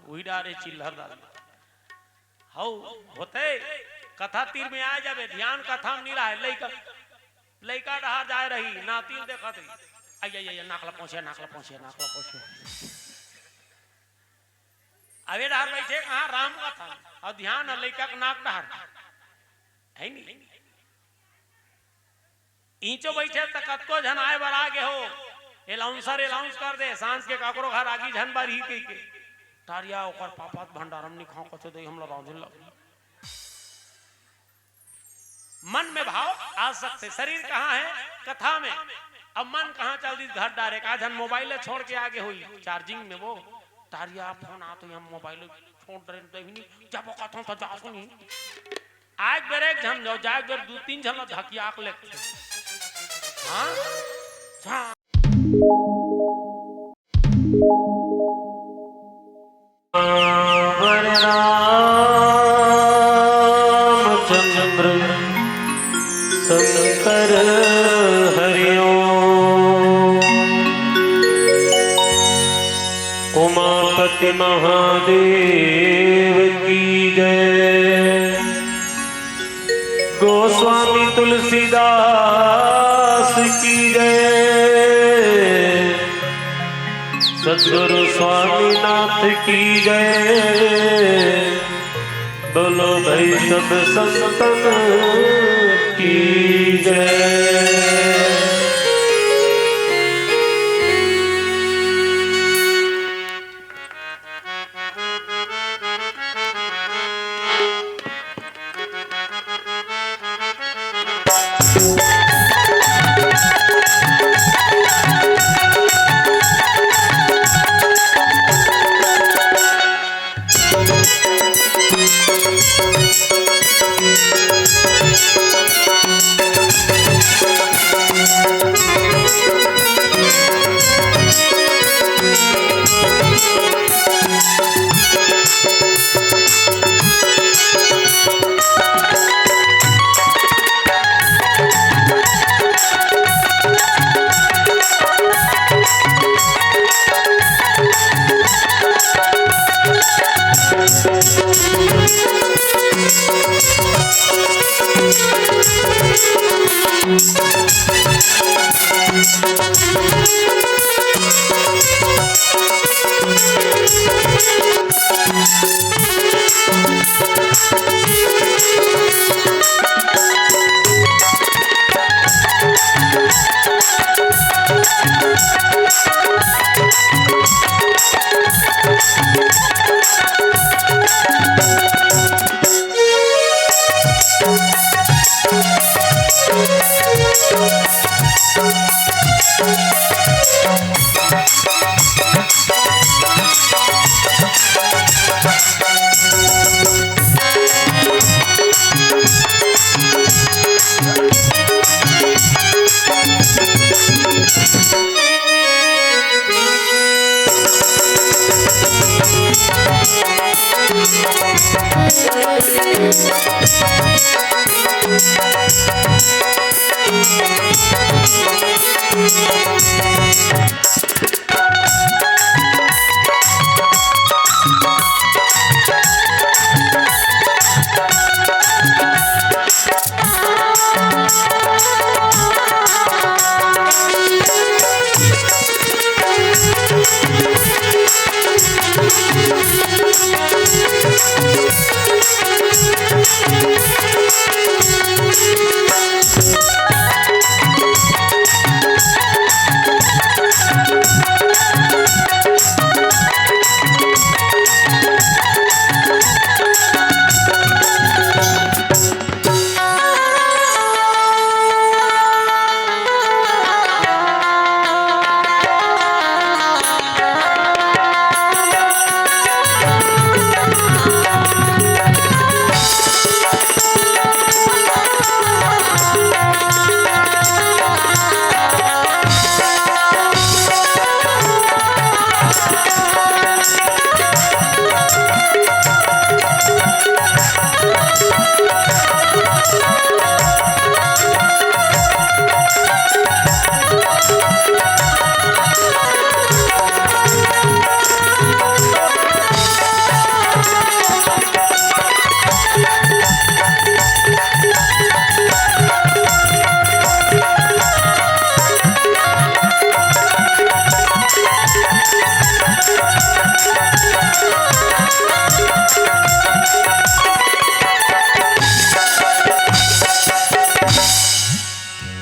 वही डारे चिल्हर डाल हौ होते कथा तीर में आ जावे ध्यान कथा में नहीं रहा लइका लइका डहा जाए रही नाती देखत आई नाकला पहुंचे अबे डहार बैठे कहां राम कथा और ध्यान लइका के नाक डहार है नहीं ईचो बैठे तक कतको झन आए बर आगे हो एलाउंस कर दे सांस के काकरो घर आगी झन बार ही के तारिया ओकर पापात भंडारम नि खाओ कछो दे हमला राजिल मन में भाव आ सकते शरीर कहाँ है कथा में अब मन कहाँ चल दी घर डायरेक्ट आज हम मोबाइल छोड़ के आगे हुई चार्जिंग में वो तारिया फोन आ तो हम मोबाइल छोड़ रहे नहीं जब वो कथा तो जा सुनी आज बेरे एक झन जाओ जाए बेर दो तीन झन धकिया के लेके हां रामचंद्र शंकर हरिओ उमापति महादेव की जय गोस्वामी तुलसीदास की जय सद्गुरु स्वामीनाथ की जय बोलो भाई सब संतन की जय।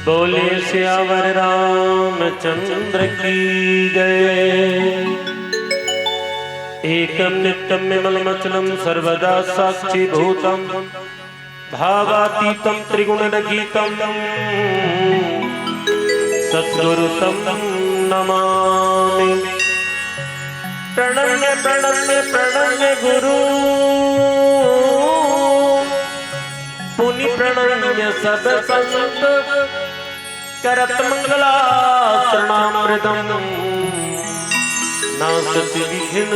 बोले सियावर रामचंद्र की जय। एकम नित्यम निर्मलमचलम सर्वदा साक्षी भूतम भावातीतम त्रिगुणरहितम सद्गुरुतम नमामि। प्रणम्य प्रणम्य प्रणम्य गुरु पुनि प्रणम्य सब संत करत मंगलाचरणामृतम नासति विघ्न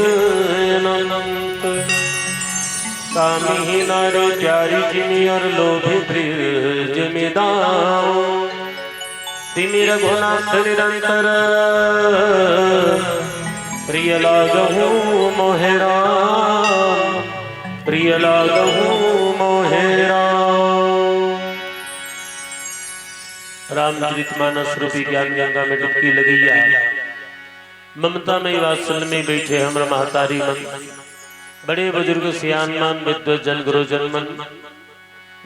अनंत। कामी नार प्यारी जिमी और लोभी ब्रिज में दाओ तिमि रघुनाथ निरंतर प्रिय लागहु मोहेरा प्रिय लागहु मोहेरा। रामचरितमानस रूपी ज्ञान गंगा में डुबकी लगी है। ममता में वात्सल में बैठे हमरा महतारी मन बड़े बुजुर्ग सियान मान विद्वत जन गुरु जन मन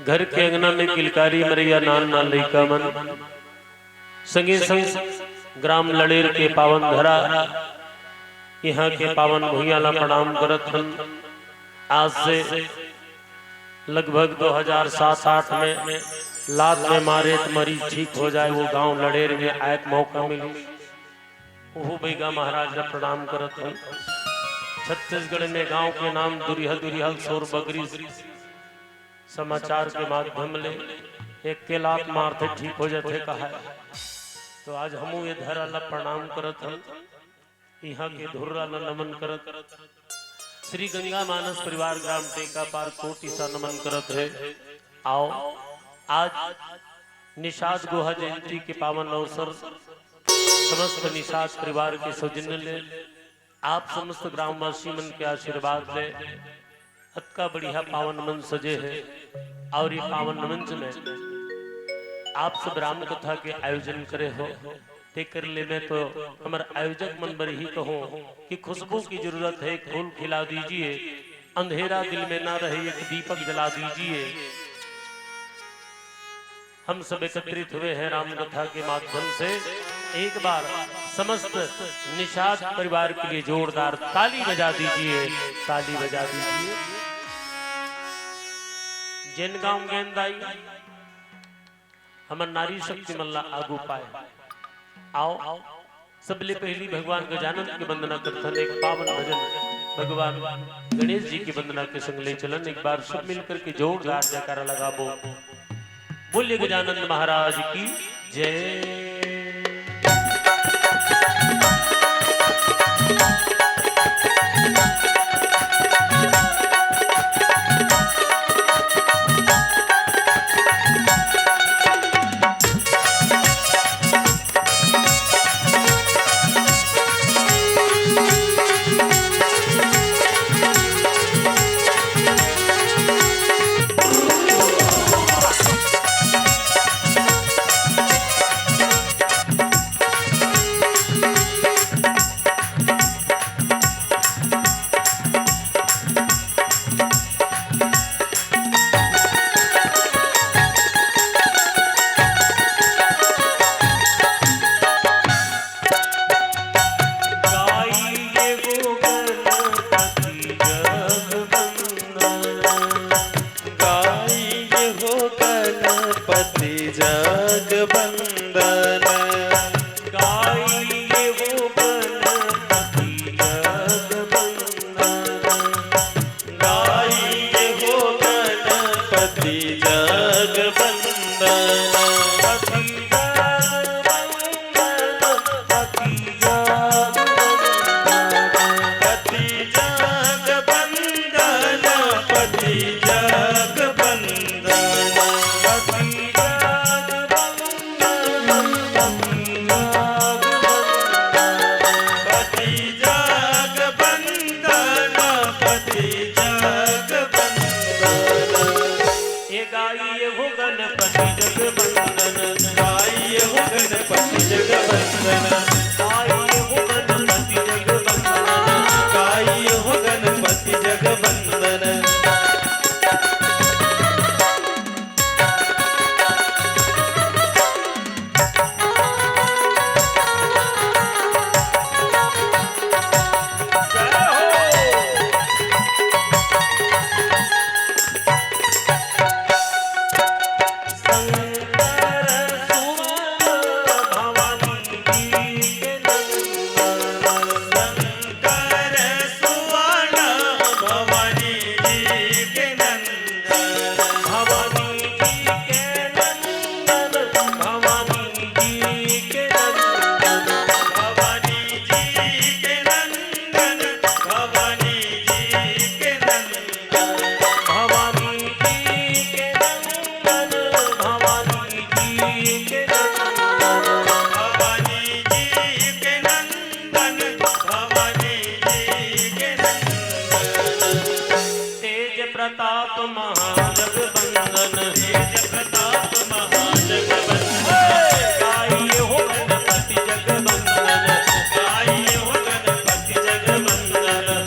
घर के अंगना में किलकारी मरिया नान नाल लइका मन संगे संग ग्राम लड़ेर के पावन धरा यहाँ के पावन भुइयाला प्रणाम करत हन। आज से लगभग 2007-8 में लात में मारे तो मरीज ठीक हो जाए वो गांव लड़ेर में आयत मौका मिली वो बैगा महाराज ने प्रणाम करत हन। छत्तीसगढ़ में गांव के नाम दुरिहल दुरिहल सोर बगरी समाचार के माध्यम ले एक के लात मारते ठीक हो जाते कहा है। तो आज हम ये धरा ला प्रणाम करत हन यहाँ के धुर्रा ला नमन करत श्री गंगा मानस परिवार ग्राम टेका पार कोटि सा नमन करत है। आओ आज निषाद गुहा जयंती के पावन अवसर समस्त निषाद परिवार के सौजन्य ले आप समस्त ग्रामवासी मन के आशीर्वाद ले अतका बढ़िया पावन मन सजे है। और ये पावन मंच में आप सब राम कथा के आयोजन करे हो ते कर ले में तो हमारे आयोजक मन बर ही कहो कि खुशबू की जरूरत है, एक फूल खिला दीजिए, अंधेरा दिल में ना रहे एक दीपक जला दीजिए। हम सब एकत्रित हुए हैं राम कथा के माध्यम से। एक बार समस्त निषाद परिवार के लिए जोरदार ताली बजा दीजिए, ताली बजा दीजिए। जैन गांव गेंदाई हमर नारी शक्ति मल्ला आगू पाए। आओ सबले पहली भगवान गजानन की वंदना करथन। एक पावन भजन भगवान गणेश जी की वंदना के संग ले चलन। एक बार सब मिलकर के जोरदार जयकारा लगाबो। बोलिए गजानन महाराज की जय। जगताप महाजगबंदन हे जगताप महाजगबंदन गाइए हो गणपति जगबंदन गाइए हो गणपति जगबंदन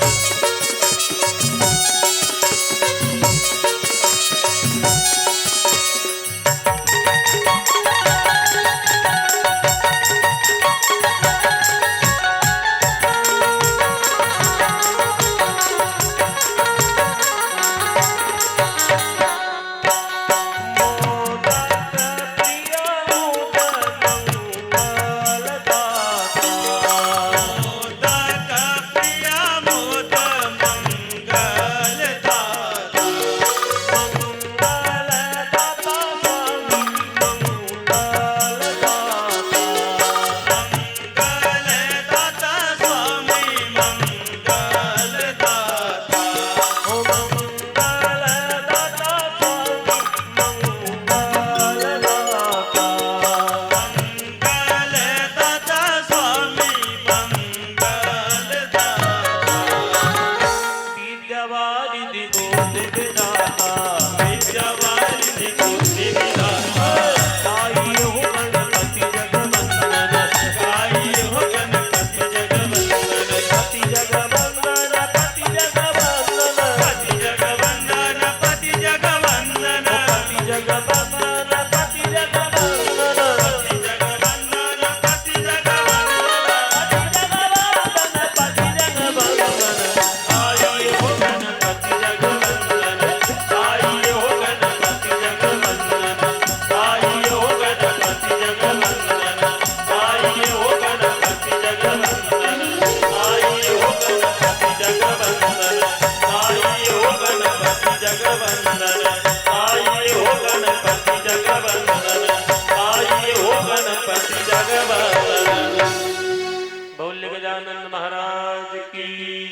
बोल गजानन महाराज की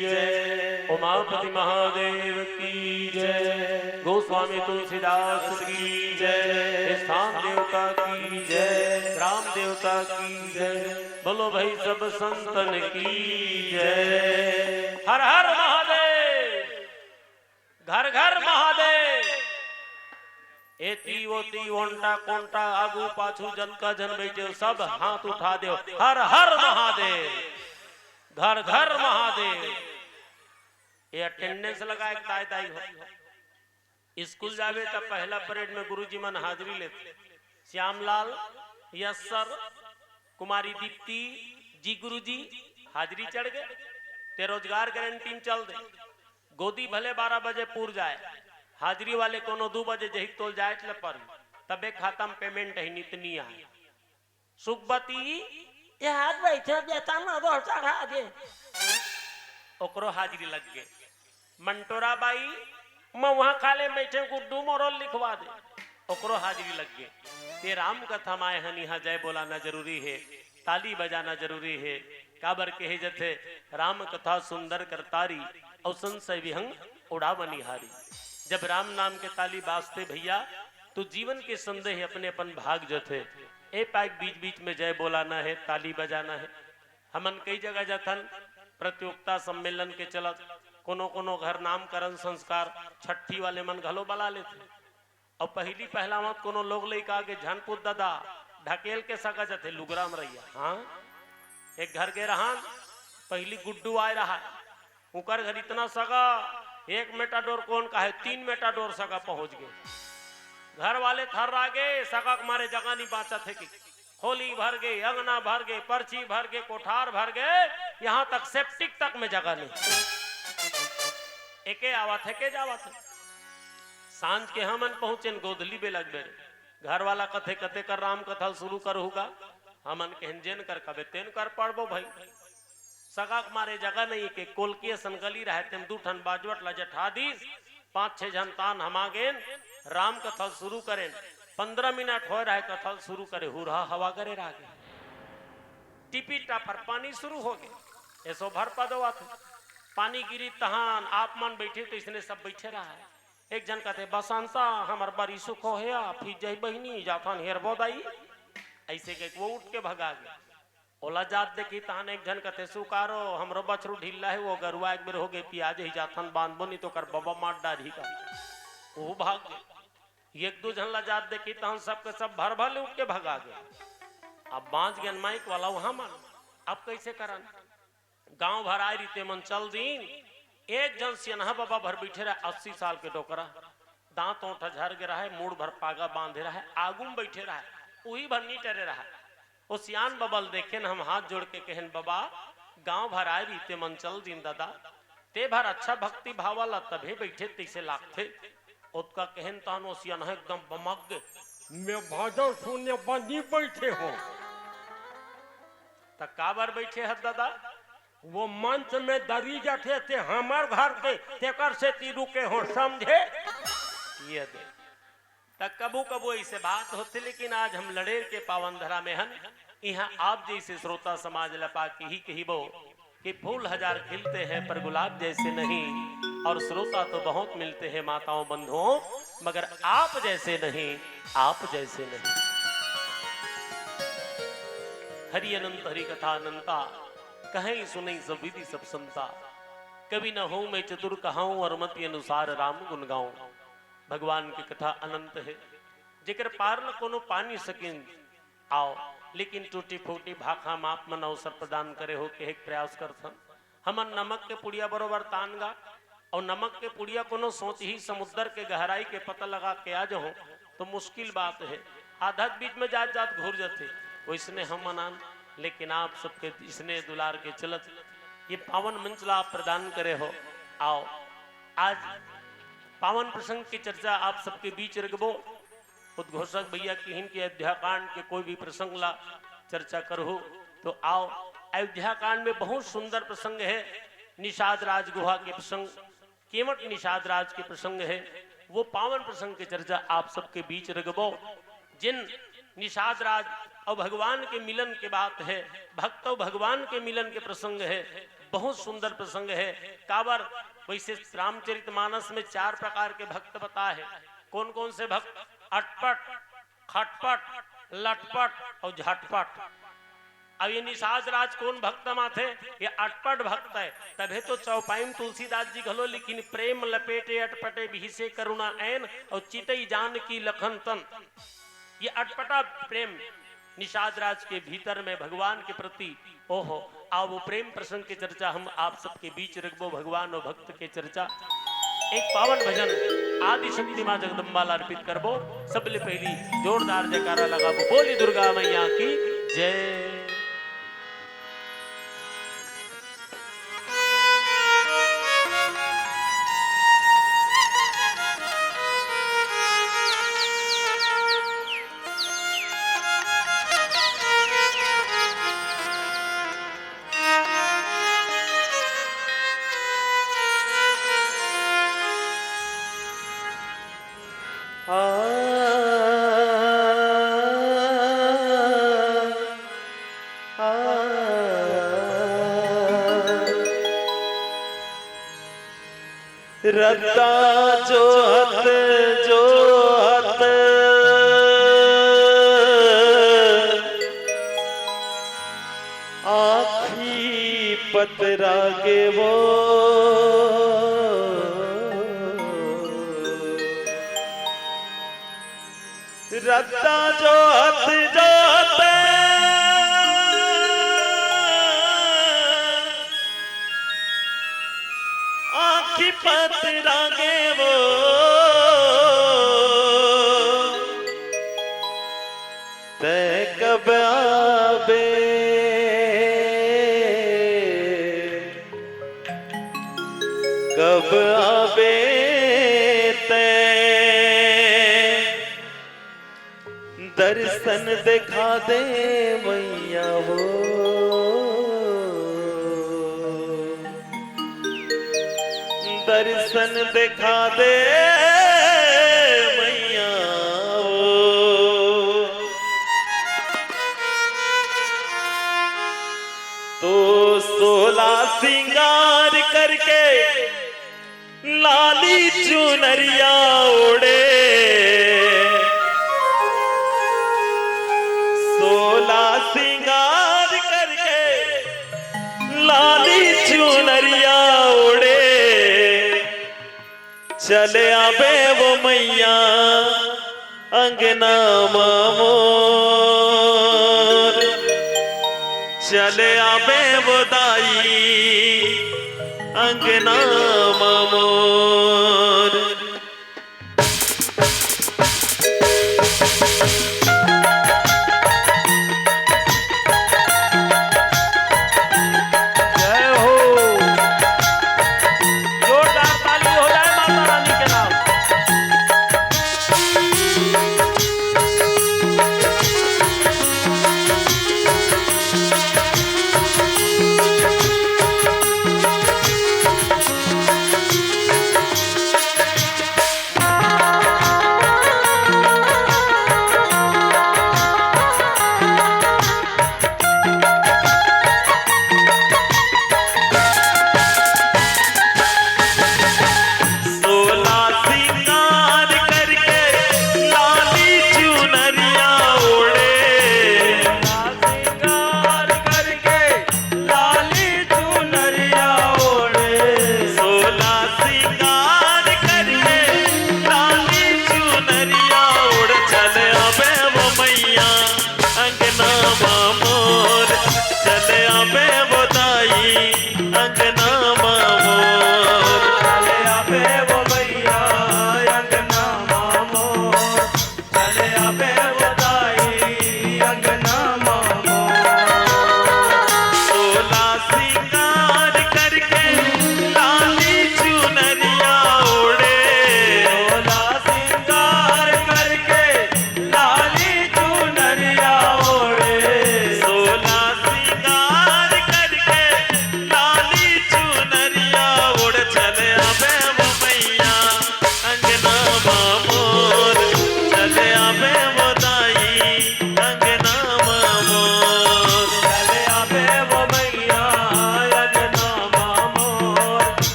जय उमापति महादेव की जय गोस्वामी तुलसीदास की जय स्थान देवता की जय राम देवता की जय बोलो भाई सब संतन की जय हर हर महादेव घर घर महादेव एती ओती ओंटा कोंटा आगू पाछू जन का जन बैठे सब हाथ उठा दो हर हर महादेव घर घर महादेव ये अटेंडेंस लगा एक ताई ताई हो स्कूल जावे तब पहला परेड में गुरुजी मन हाजिरी लेते श्यामलाल यस सर कुमारी दीप्ति जी गुरुजी हाजिरी चढ़ गए ते रोजगार गारंटी चल दे गोदी भले 12 बजे पूर जाए हाजिरी वाले कोनो 2 बजे जही तोल जाए पर तबे खाता में पेमेंट है नितनी आए सुखबती ये हाथ बैठे देता ना दो चढ़ा दे ओकरो हाजिरी लग गए मंटोरा बाई मैं वहां खाले बैठे गुड्डू मोरल लिखवा दे ओकरो हाजिरी लग गए ते राम कथा माए हनी हा जय बोलाना जरूरी है ताली बजाना जरूरी है काबर के जथे राम कथा सुंदर करतारी और संशय विहंग उड़ा बनिहारी जब राम नाम के ताली बाजते भैया तो जीवन के संदेह अपने अपन भाग जो थे ए पाइप बीच बीच में जय बोलाना है ताली बजाना है हमन कई जगह जथन प्रतियोगिता सम्मेलन के चलत कोनो कोनो घर नामकरण संस्कार छठी वाले मन घलो बला लेते और पहली पहला मत कोनो लोग लइका के झनपुर दादा ढकेल के सका जथे लुगराम रैया हाँ एक घर के रहान पहली गुड्डू आए रहा उकर घर इतना सगा 1 मेटाडोर कौन का है 3 मेटाडोर सगा पहुंच गए घर वाले थर आगे सगा मारे जगह नहीं बाचा थे कि खोली भर गए अंगना भर गए पर्ची भर गए कोठार भर गए यहाँ तक सेप्टिक तक में जगह नहीं एके आवा थे के जावा थे सांझ के हमन पहुंचे गोदली बे लग बेरे घर वाला कथे कथे कर राम कथा शुरू कर होगा हमन कहन कर कबे तेन कर पड़बो भाई सगा मारे जगह नहीं के कोलकी सनगली रहते दू ठन बाजवट ला जठादीस 5-6 जन तान हमागेन राम कथा शुरू करें 15 मिनट हो रहा है कथा शुरू करे हुरहा हवा करे रागे टिपी टापर पानी शुरू हो गए ऐसो भर पदवा थे पानी गिरी तहान आप मन बैठे तो इसने सब बैठे रहा है एक जन कहते बसंता हमार बड़ी सुख हो है फिर जय बहनी जाथन हेर बोदाई ऐसे के वो उठ के भगा गया ओला जात देखी तहन एक जन कहते सुकारो हमरो बछरू ढीला है वो गरुआ एक बेर हो गए पियाज ही जाथन बांधबो नहीं तो कर बाबा मार डाढ़ी का वो भाग गए। एक दो झन जात देखी तहन सबके सब भर भर उठ के भगा गए। अब बाँच गए माइक वाला वहां मन, अब कैसे करन? गांव भर आए रीते मन चल दिन। एक जन सियनहा बाबा भर बैठे रहे, 80 साल के डोकरा, दांत ओंठ झर के रहा है, मूड भर पागा बांधे रहा है, आगू में बैठे रहा है, वही भर नहीं टरे रहा। वो सियान बबल देखे न, हम हाथ जोड़ के कहन बाबा गांव भर आए रीते मन चल दिन दादा, ते भर अच्छा भक्ति भाव वाला तभे बैठे तैसे लागथे। उसका कहन तानो सियान एकदम बमक गए, मैं भाजो सुनने बनी बैठे हो। तक काबर बैठे है दादा? वो मंच में दरी जठे थे हमार घर के तेकर से तीरू के हो, समझे? ये दे तक कबू कबू ऐसे बात होती, लेकिन आज हम लड़ेर के पावन धरा में हन। यहाँ आप जैसे श्रोता समाज लपा की ही कहिबो कि फूल हजार खिलते हैं पर गुलाब जैसे नहीं, और श्रोता तो बहुत मिलते हैं माताओं बंधुओं, मगर आप जैसे नहीं, आप जैसे नहीं। हरि अनंत हरि कथा अनंता, कहीं सुनई सब विधि सब संता। कभी न हो मैं चतुर कहाऊं और मति अनुसार राम गुण गाऊं। भगवान की कथा अनंत है, जिक्र पार न कोनो पानी सकिन आओ, लेकिन टूटी फूटी भाखा माप मन अवसर प्रदान करे हो के एक प्रयास करथन। हमन नमक के पुड़िया बरोबर तानगा, और नमक के पुड़िया कोनो सोच ही समुद्र के गहराई के पता लगा के आ जाओ तो मुश्किल बात है, आधा बीच में जात जात घूर जाते। वैसने हम मनान, लेकिन आप सबके इसने दुलार के चलत ये पावन मंचला आप प्रदान करे हो। आओ आज पावन प्रसंग की चर्चा आप सबके बीच रखबो। उद्घोषक भैया की हिन के अयोध्या कांड के कोई भी प्रसंग ला चर्चा करो तो आओ। अयोध्या कांड में बहुत सुंदर प्रसंग है, निषाद राज गुहा के प्रसंग, केवट निषाद राज के प्रसंग है, वो पावन प्रसंग की चर्चा आप सबके बीच रखबो। जिन निषाद राज और भगवान के मिलन के बात है, भक्त और भगवान के मिलन के प्रसंग है, बहुत सुंदर प्रसंग है। काबर वैसे रामचरितमानस में 4 प्रकार के भक्त बताए हैं। कौन कौन से भक्त? अटपट, खटपट, लटपट और झटपट। अब ये निषाद राज कौन भक्त माथे? ये अटपट भक्त है, तभे तो चौपाई तुलसीदास जी घलो लेकिन प्रेम लपेटे अटपटे बिहिसे करुणा ऐन और चितई जान की लखन तन। ये अटपटा प्रेम निषाद राज के भीतर में भगवान के प्रति ओहो। आओ वो प्रेम प्रसंग की चर्चा हम आप सबके बीच रखबो, भगवान और भक्त के चर्चा। एक पावन भजन आदि शक्ति मां जगदम्बा ला अर्पित करबो। सबले पहली जोरदार जयकारा लगाबो, बोली दुर्गा मैया की जय। रत्ता जो हत आखी पतरागे वो रत्ता जो हत आखी पतरागे वो ते कब आबे कब आबे ते दर्शन दिखा दे मैया हो। दर्शन दिखा दे मैया हो। तो 16 सिंगार करके लाली चुनरिया ओढ़े 16 सिंगार करके लाली चुनरिया ओढ़े चले आवे वो मैया अंगना मोर, चले आवे वो दाई अंगना मोर।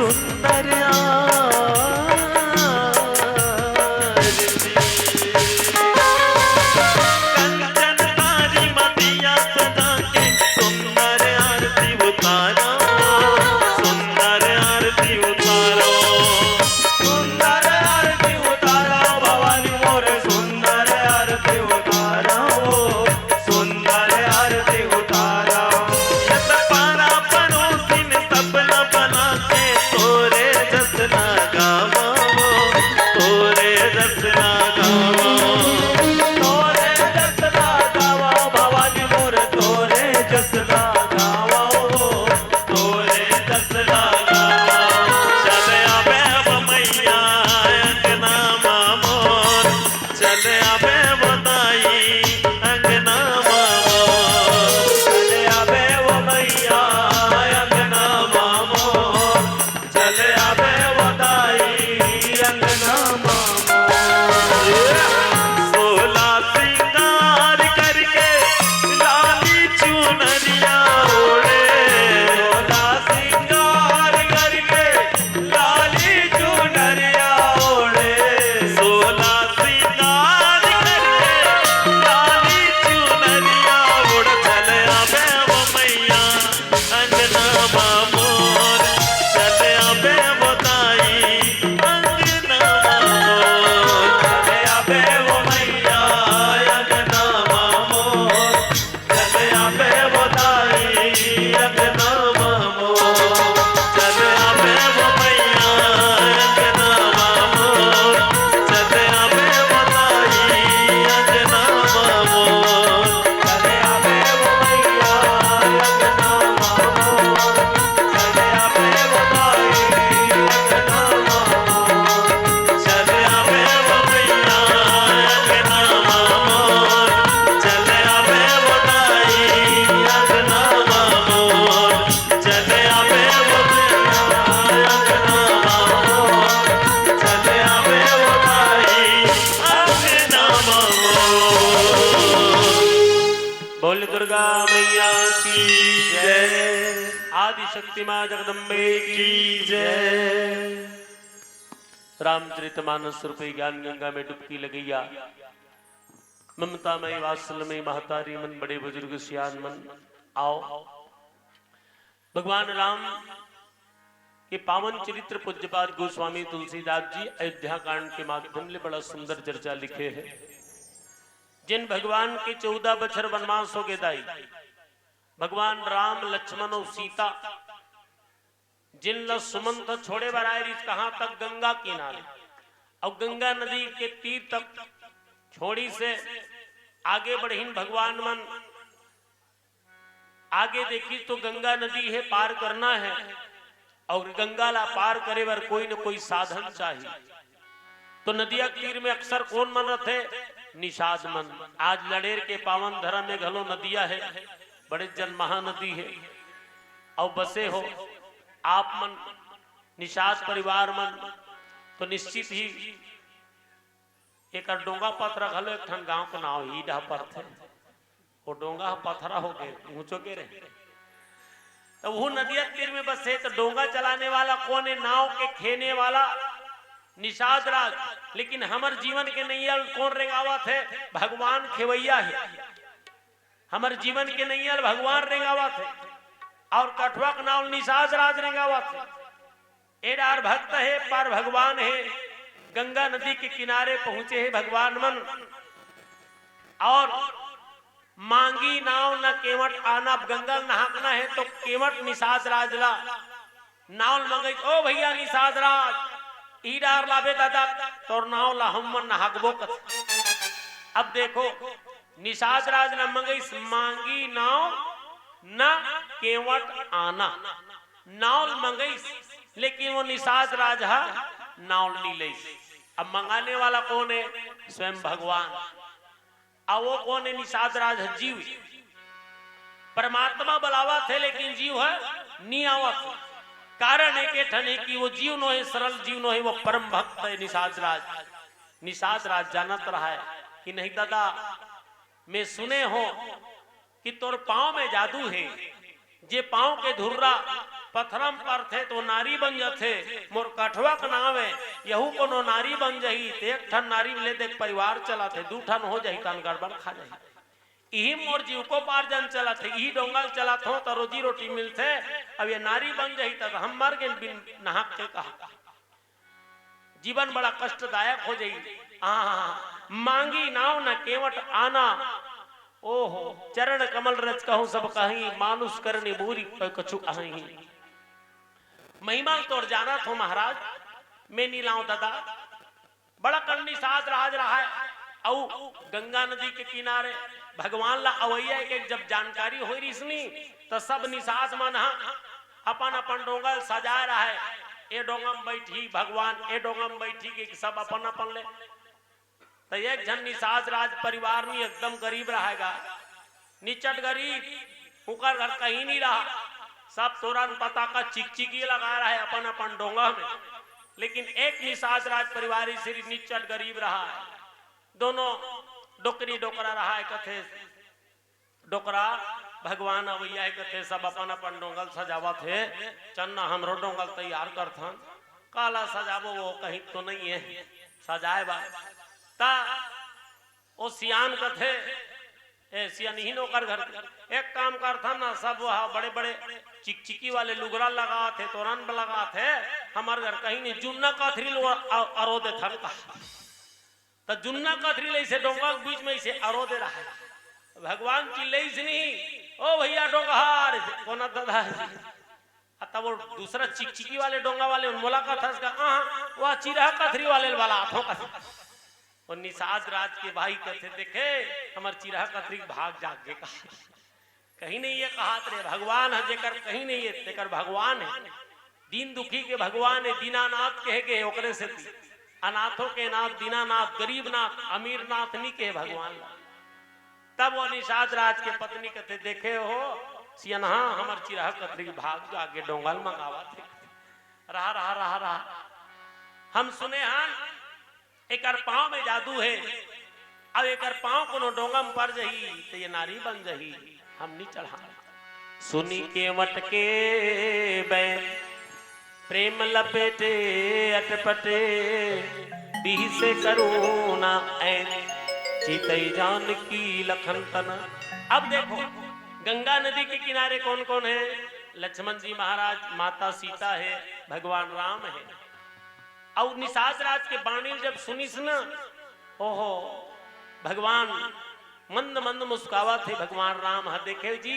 सुंदर कंचनकारी मदिया सजा के सुंदर आरती उतारो, सुंदर आरती उतारो, सुंदर आरती उतारो भवानी मोर सुंदर आरती उतारो, सुंदर आरती उतारो। पारा पड़ोसी ने सपना बना के तोरे जसना गावा, तोरे जसना गावा, तोरे जसना गावा भवानी मोर तोरे जसना गावा, तोरे जसना गावा। चले आबे वो मैया अंगना मामोर, चले आबे वो दाई अंगना मामोर, चले आबे वो मैया अंगना मामोर, चले आबे वो दाई अंगना मामोर। सोला सिंगार करके लाली चुनरिया ओढ़े, सोला सिंगार करके लाली चुनरिया ओढ़े, सोला सिंगार करके लाली चुनरिया ओढ़, चले आबे वो मैया अंगना मामोर, चले आबे वो दाई अंगना मामोर, चले आबे वो मैया अंगना मामोर, चले आबे वो दाई अंगना मामोर। चले आबे वो मैया अंगना मामोर, चले आबे वो दाई अंगना मामोर, चले आबे वो मैया अंगना मामोर, चले आबे वो दाई अंगना मामोर। चले आबे वो मैया अंगना मामोर, चले आबे वो दाई अंगना मामोर, चले आबे वो मैया अंगना मामोर, चले आबे वो दाई अंगना मामोर। बोल दुर्गा मैया की जय, आदि शक्ति मां जगदम्बे की जय। रामचरितमानस रूपी ज्ञान गंगा में डुबकी लगैया, ममता में वात्सल्य में महतारी मन, बड़े बुजुर्ग सियान मन। आओ भगवान राम के पावन चरित्र पूज्यपाद गोस्वामी तुलसीदास जी अयोध्या कांड के माध्यम से बड़ा सुंदर चर्चा लिखे हैं। जिन भगवान के 14 बछर वनवास हो गए दाई, भगवान राम लक्ष्मण और सीता जिन ल सुमंत छोड़े बराए कहां तक गंगा किनारे और गंगा नदी के तीर तक छोड़ी से आगे बढ़ीन भगवान मन। आगे देखी तो गंगा नदी है, पार करना है और गंगा ला पार करे बर कोई न कोई साधन चाहिए। तो नदिया तीर में अक्सर कौन मन रहे? निषाद मन। आज लड़ेर के पावन धरा में घलो नदिया है, बड़े जन महानदी है और बसे हो आप मन निषाद परिवार मन, तो निश्चित ही एक डोंगा पथरा घलो एक ठन गांव का नाव ही डा पर थे, वो डोंगा पथरा हो गए ऊंचो के रहे। तो वो नदिया तीर में बसे, तो डोंगा चलाने वाला कौन है? नाव के खेने वाला निषाद राज। लेकिन हमर जीवन के नैयल कौन रेंगावत है? भगवान खेवैया है। हमर जीवन के नैयल भगवान रेंगावत है और कठुआ का नाव निषाद राज रेंगावत है। एडार भक्त है, पर भगवान है। गंगा नदी के किनारे पहुंचे है भगवान मन और मांगी नाव न केवट आना। गंगा नहाकना है तो केवट निषाद राजला नाव मंगई। ओ भैया निषाद राज ईडार लाभे दादा तोर नाव ला हम नहाकबो कथ। अब देखो निषाद राज न मंगई मांगी नाव न केवट आना, नाव मंगई लेकिन वो निषाद राज नाव ली लई। अब मंगाने वाला कौन है? स्वयं भगवान। अब वो कौन है? निषाद राज जीव। परमात्मा बुलावा थे लेकिन जीव है नहीं आवत। कारण है के ठन है कि वो जीव नो है, सरल जीव नो है, वो परम भक्त है निषाद राज। निषाद राज जानत रहा है कि नहीं दादा, मैं सुने हो कि तोर पांव में जादू है, जे पांव के धुर्रा पथरम पर थे तो नारी बन जाते मोर कठवा का नाम है यहू कोनो नारी बन जाही तो एक ठन नारी ले देख परिवार चला थे दू ठन हो जाही तन गड़बड़ खा जाही यही मोर जीविकोपार्जन चला थे यही डोंगल चला थो तो रोजी रोटी मिलते अब ये नारी बन जाही तो हम मर गए बिन नहाक के कहा जीवन बड़ा कष्टदायक हो जाई मांगी नाव न केवट आना ओहो चरण कमल रच कहूं सब कहीं मानुष करनी बुरी कछु अहीं महिमा तोर जाना थो महाराज मैं नीलाओ दादा बड़ा करनी साज राज रहा है औ गंगा नदी के किनारे भगवान ला अवैया के जब जानकारी हो रही तो सब निसाज मन अपन अपन डोंगल सजा रहा है ए डोंगम बैठी भगवान ए डोंगम बैठी के सब अपन अपन ले तो एक जन निसाज राज परिवार में एकदम गरीब रहेगा निचट गरीब उकर घर कहीं नहीं रहा सब तुरंत पता का चिकचिकी लगा रहा है अपन अपन डोंगा में लेकिन एक निसाज राज परिवार श्री निचट गरीब रहा है दोनों डोकरी डोकरा रहा है कथे डोकरा भगवान अवैया कथे सब अपन अपन डोंगल सजावा थे चन्ना हमरो डोंगल तैयार कर थन काला सजावो वो कहीं तो नहीं है सजाए बा ता ओ सियान कथे ए सियान ही नौकर घर एक काम कर था ना सब वहाँ बड़े बड़े चिकचिकी वाले लुगरा लगा थे तोरन लगा थे हमारे घर कहीं नहीं जुन्ना काथरी अरो दे थन का तो जुन्ना काथरी ले से डोंगा के बीच में इसे अरो दे रहा है भगवान की ले नहीं ओ भैया डोंगार कोना दादा तब वो दूसरा चिकचिकी वाले डोंगा वाले मुलाकात था वह चिरा काथरी वाले वाला हाथों का और निसाज राज के भाई कहते देखे हमार चिरा कथरी भाग जाग के कहा कहीं नहीं ये कहा रे भगवान है जेकर कहीं नहीं है तेकर भगवान है दीन दुखी के भगवान है दीनानाथ कह के ओकरे से अनाथों के नाथ दीनानाथ गरीब नाथ अमीर नाथ नहीं के भगवान तब वो निसाज राज के पत्नी कहते देखे हो सियनहा हमार चिरा कथरी भाग जाग के डोंगल मंगावा थे रहा रहा रहा रहा हम सुने हाँ एकर पांव में जादू है अब एकर पांव कोनो डोंगम पर जही तो ये नारी बन जही हम नहीं चढ़ा सुनी के वटके बैन प्रेम लपेटे अटपटे बीह से करुणा ऐन चितई जान की लखन तना अब देखो गंगा नदी के किनारे कौन कौन है लक्ष्मण जी महाराज माता सीता है भगवान राम है और निसाज राज के बाणी जब सुनीस ना ओहो भगवान मंद मंद मुस्कावा थे भगवान राम हा देखे जी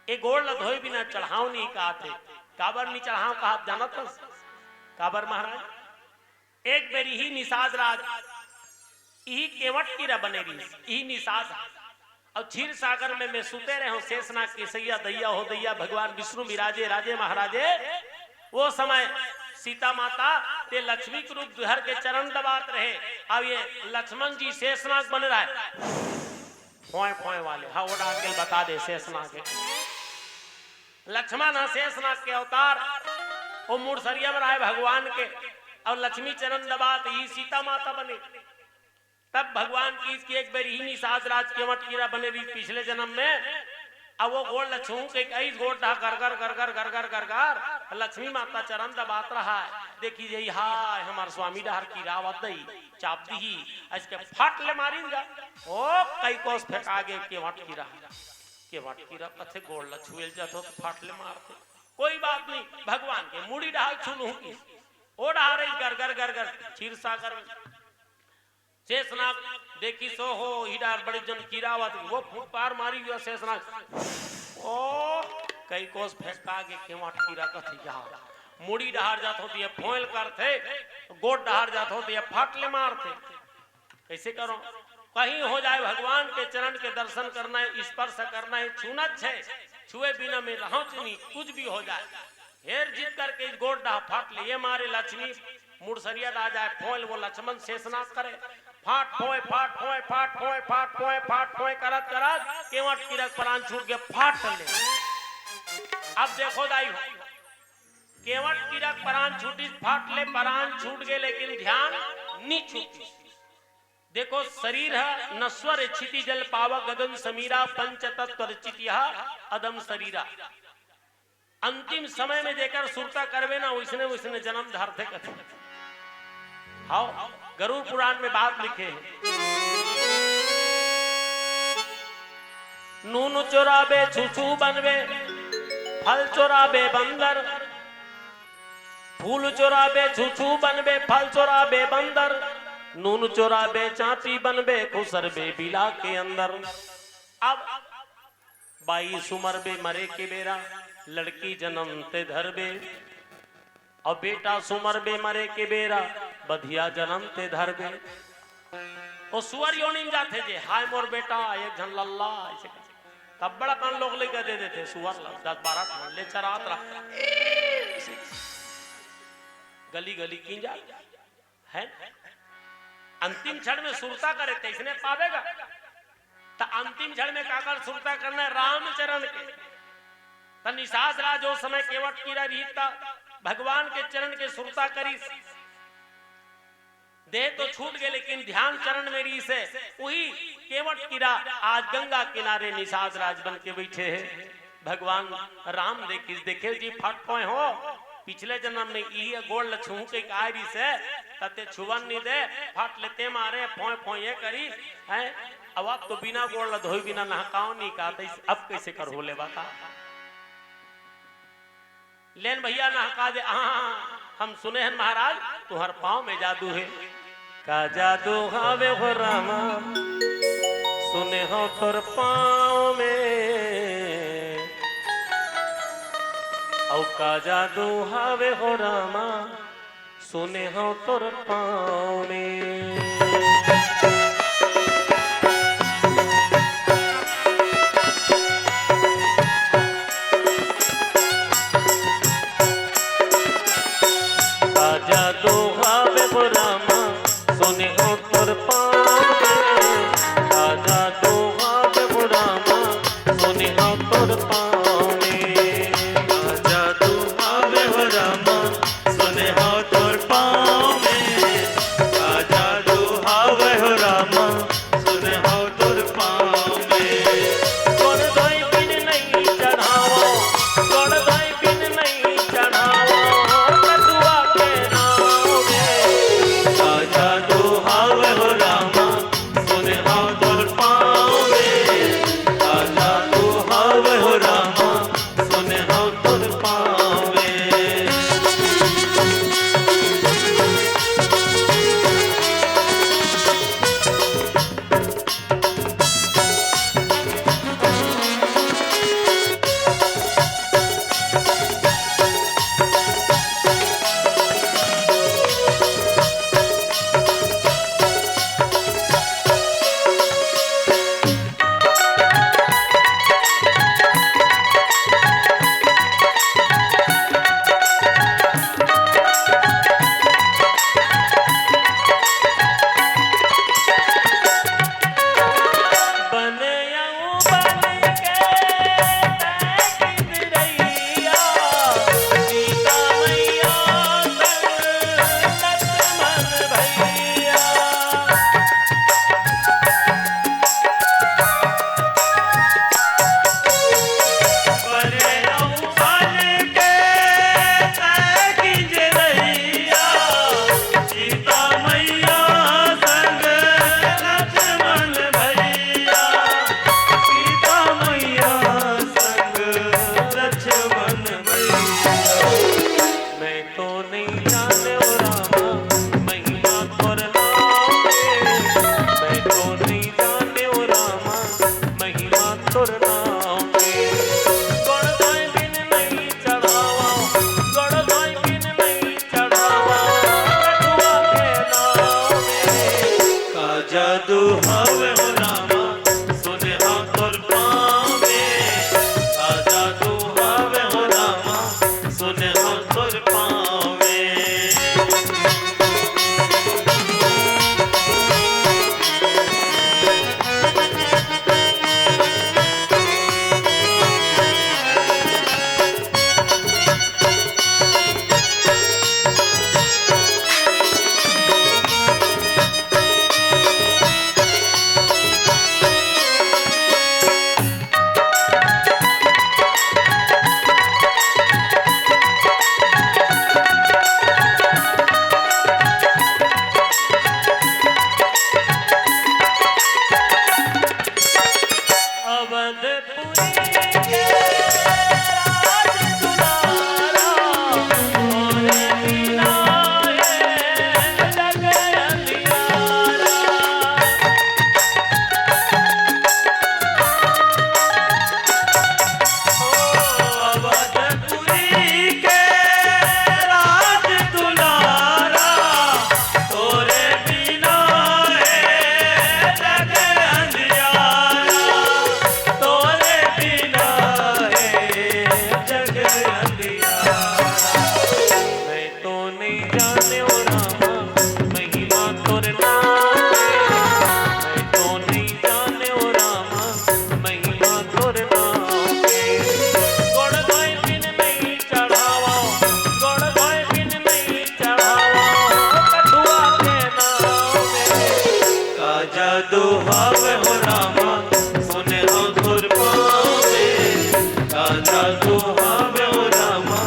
एक गोड़ लधोई बिना चढ़ाव नहीं कहा थे काबर नहीं चढ़ाव कहा जाना था काबर महाराज एक बेरी ही निसाज राज यही केवट की बने रही यही निसाज और क्षीर सागर में मैं सुते रहे शेषनाग के सैया दैया हो दैया भगवान विष्णु विराजे राजे महाराजे वो समय सीता माता ते लक्ष्मी के रूप दुहर के चरण दबात रहे अब ये लक्ष्मण जी शेषनाग बन रहा है फोए फोए वाले हाँ वो डाल के बता दे शेषनाग लक्ष्मण है शेषनाग के अवतार वो मूर्सरिया में रहे भगवान के और लक्ष्मी चरण दबात ही सीता माता बने तब भगवान की इसकी एक बार ही निसाज राज केवट कीरा बने रही पिछले जन्म में अब वो गोड़ लक्ष्मू के कई गोड़ ढा कर कर कर कर कर कर कर कर लक्ष्मी माता चरण दबात रहा है देखी जाई हाय हमार स्वामी डहर की रावत दई चाप दी इसके फट ले मारीगा ओ कई कोस फेंका गे केवट कीरा कथे गोड़ लछुएल जातो तो फट ले मारते कोई बात नहीं भगवान के मुड़ी डाल छुलू की ओ डहा रही कर कर कर कर क्षीर सागर शेषनाग देखी सो हो हिडार बड़ी जन कीरावत वो फूट पार मारी गया शेषनाग ओ कई कोस फेंका के केवट कीरा कथी जा मुड़ी डहार जात होती है फोइल करते गोट डहार जात होती है फाट ले मारते कैसे करो कहीं हो जाए भगवान के चरण के दर्शन करना है स्पर्श करना है छूना है छुए बिना में रहो नहीं कुछ भी हो जाए हेर जीत करके गोट डहा फाट ले ये मारे लक्ष्मी मुड़सरिया आ जाए फोइल वो लक्ष्मण शेषनाग करे फाट फोए फाट फोए फाट फोए फाट फोए फाट फोए करत करत केवट कीरा प्राण छूट गए फाट ले अब देखो दाई केवट कीरा प्राण छूटी फाट ले प्राण छूट गए लेकिन ध्यान नहीं छूटी देखो शरीर है नश्वर क्षिति जल पावा गगन समीरा पंच तत्व चितिया अदम शरीरा अंतिम समय में जेकर सुरता करवे ना वैसने वैसने जन्म धारते कथे। हाँ गरुड़ पुराण में बात लिखे है, नून चोराबे छुछू बनवे, फल चोराबे बंदर, फूल चोराबे छुछू बनबे, फल चोराबे बंदर, नून चोराबे चाची बनबे, खुसरबे बिला के अंदर। अब 22 उमर बे मरे के बेरा, लड़की जन्म ते धरबे, और बेटा सुमर बे मरे के बेरा, बधिया जन्म ते धरबे। और सुअर योनिन जाते जे, हाय मोर बेटा एक झन लल्ला ऐसे तब बड़ा कान लोग लेकर दे देते सुअर 10-12 ले चरात रहा गली गली की जा है। अंतिम क्षण में सुरता करे थे इसने पावेगा, तो अंतिम क्षण में काकर सुरता करना है रामचरण के। तो निशास राज जो समय केवट कीरा रीता भगवान के चरण के सुरता करी, देह तो छूट गए लेकिन ध्यान चरण में री से वही केवट कीरा आज गंगा किनारे निशास राज बन के बैठे हैं। भगवान राम देखे जी फट पोए हो, पिछले जन्म में ये गोड़ छू के कारी से तते छुवन नहीं दे, फट लेते मारे फोए फोए करी है। अब तो बिना गोड़ धोई बिना नहकाओ नहीं का, अब कैसे कर हो ले बाता लेन भैया नहका दे। हम सुने हैं महाराज तुहर पाँव में जादू है। का जादू हावे हो रामा, सुने हो तोर पाँव में, औ का जादू हावे हो रामा, सुने हो तोर पाँव में। सुने हो तोर पाँव में। जाने ओ रामा महिमा तोर नाम मैं तो नहीं जाने ओ रामा महिमा तोर नाम गोड़ धोए बिन नहीं चढ़ावा गोड़ धोए बिन नहीं चढ़ावा कठुआ के नाम का जादू हावे हो रामा सुने हो तुर पावे का जादू हावे हो रामा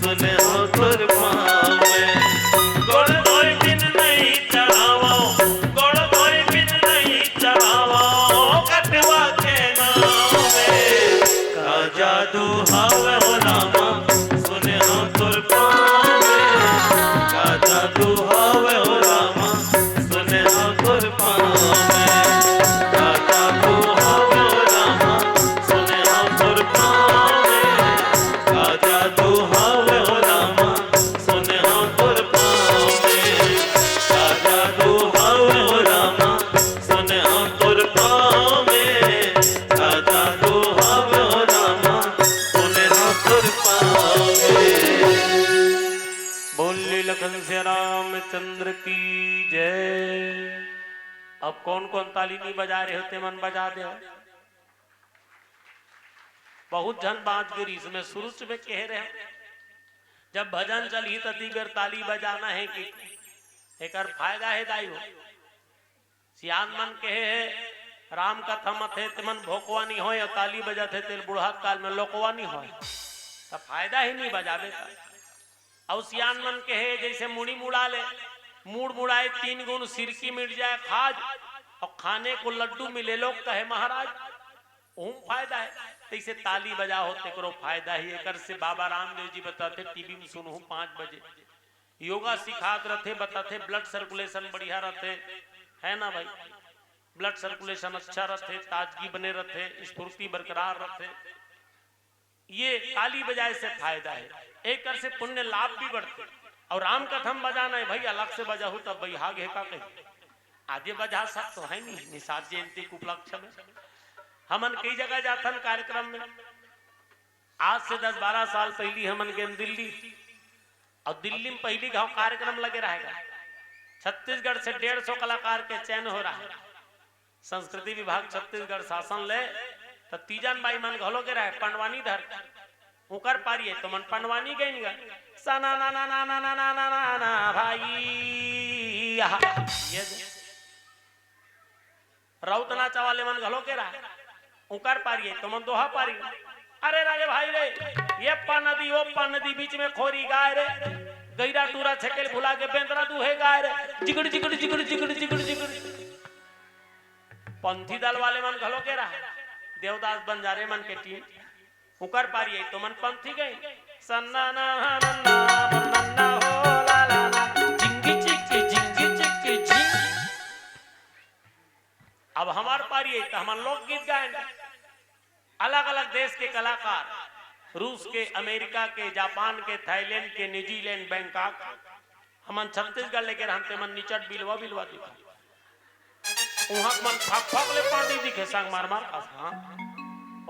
सुने हो तुर पावे गोड़ धोए बिन नहीं चढ़ावा गोड़ धोए बिन नहीं चढ़ावा कठुआ के नाम का जादू हावे हो रामा सुने हो तुर पावे का जादू हावे हो रामा सुने हो तुर पावे का जादू हावे हो रामा सुने हो तुर पावे का जादू हावे हो रामा सुने हो तुर पावे का जादू हावे हो रामा सुने हो तुर पावे का जादू हावे हो रामा सुने हो तुर पावे। बोले लखन से रामचंद्र की जय। अब कौन कौन ताली नहीं बजा रहे होते मन बजा दे बहुत जन बात गिरी इसमें शुरू से में कह रहे हैं जब भजन चली तती बेर ताली बजाना है कि एकर फायदा है दाई हो सियान मन कहे है राम कथा मत है मन भोकवानी हो या ताली बजाते तेल बुढ़ा काल में लोकवानी हो तब फायदा ही नहीं बजावे का और सियान मन कहे जैसे मुड़ी मुड़ा ले मूड मुड़ाए 3 गुण सिरकी मिट जाए खाज और खाने को लड्डू मिले लोग कहे महाराज ओम फायदा है तैसे ताली बजा होते करो फायदा ही एकर से बाबा रामदेव जी बताते टीवी में सुनू 5 बजे योगा सिखात रहते बताते ब्लड सर्कुलेशन बढ़िया रहते है ना भाई ब्लड सर्कुलेशन अच्छा रहते ताजगी बने रहते स्फूर्ति बरकरार रहते ये ताली बजाए से फायदा है एक से पुण्य लाभ भी बढ़ते और राम कथम बजाना है भाई अलग से बजा हो तब बैहाग है का कहीं आगे बजा सब तो है नहीं निषाद जयंती के उपलक्ष्य में हमन कई जगह जाथन कार्यक्रम में आज से 10-12 साल पहली हमन गए दिल्ली और दिल्ली में पहली गांव कार्यक्रम लगे रहेगा छत्तीसगढ़ से 150 कलाकार के चयन हो रहा है संस्कृति विभाग छत्तीसगढ़ शासन ले तो तीजन बाई मन घलो के रहे पंडवानी धर उकर पारिए तो मन पंडवानी गई नहीं सना ना ना ना ना ना ना ना ना ना भाई ये राउत नाचा वाले मन घलो के रहे उकर पारिए तो मन दोहा पारी अरे राजे भाई रे ये पा नदी वो पा नदी बीच में खोरी गाय रे गैरा टूरा छकेल भुला के बेंदरा दूहे गाय रे जिगड़ जिगड़ जिगड़ जिगड़ जिगड़ जिगड़ पंथी दल वाले मन घलो के रहे देवदास बंजारे मन के टीम उकर पारिए तो मन पंथी गई सन्ना ना नन्ना नन्ना हो ला ला ला जिंगी चिक्की झिंग अब हमार पारिए तो हम लोकगीत गाएंगे अलग अलग देश के कलाकार रूस के अमेरिका के जापान के थाईलैंड के न्यूजीलैंड बैंकॉक हमन छत्तीसगढ़ लेके रहते मन निचट बिलवा बिलवा दिखा वहां मन फक फक ले पानी दिखे संग मार मार हां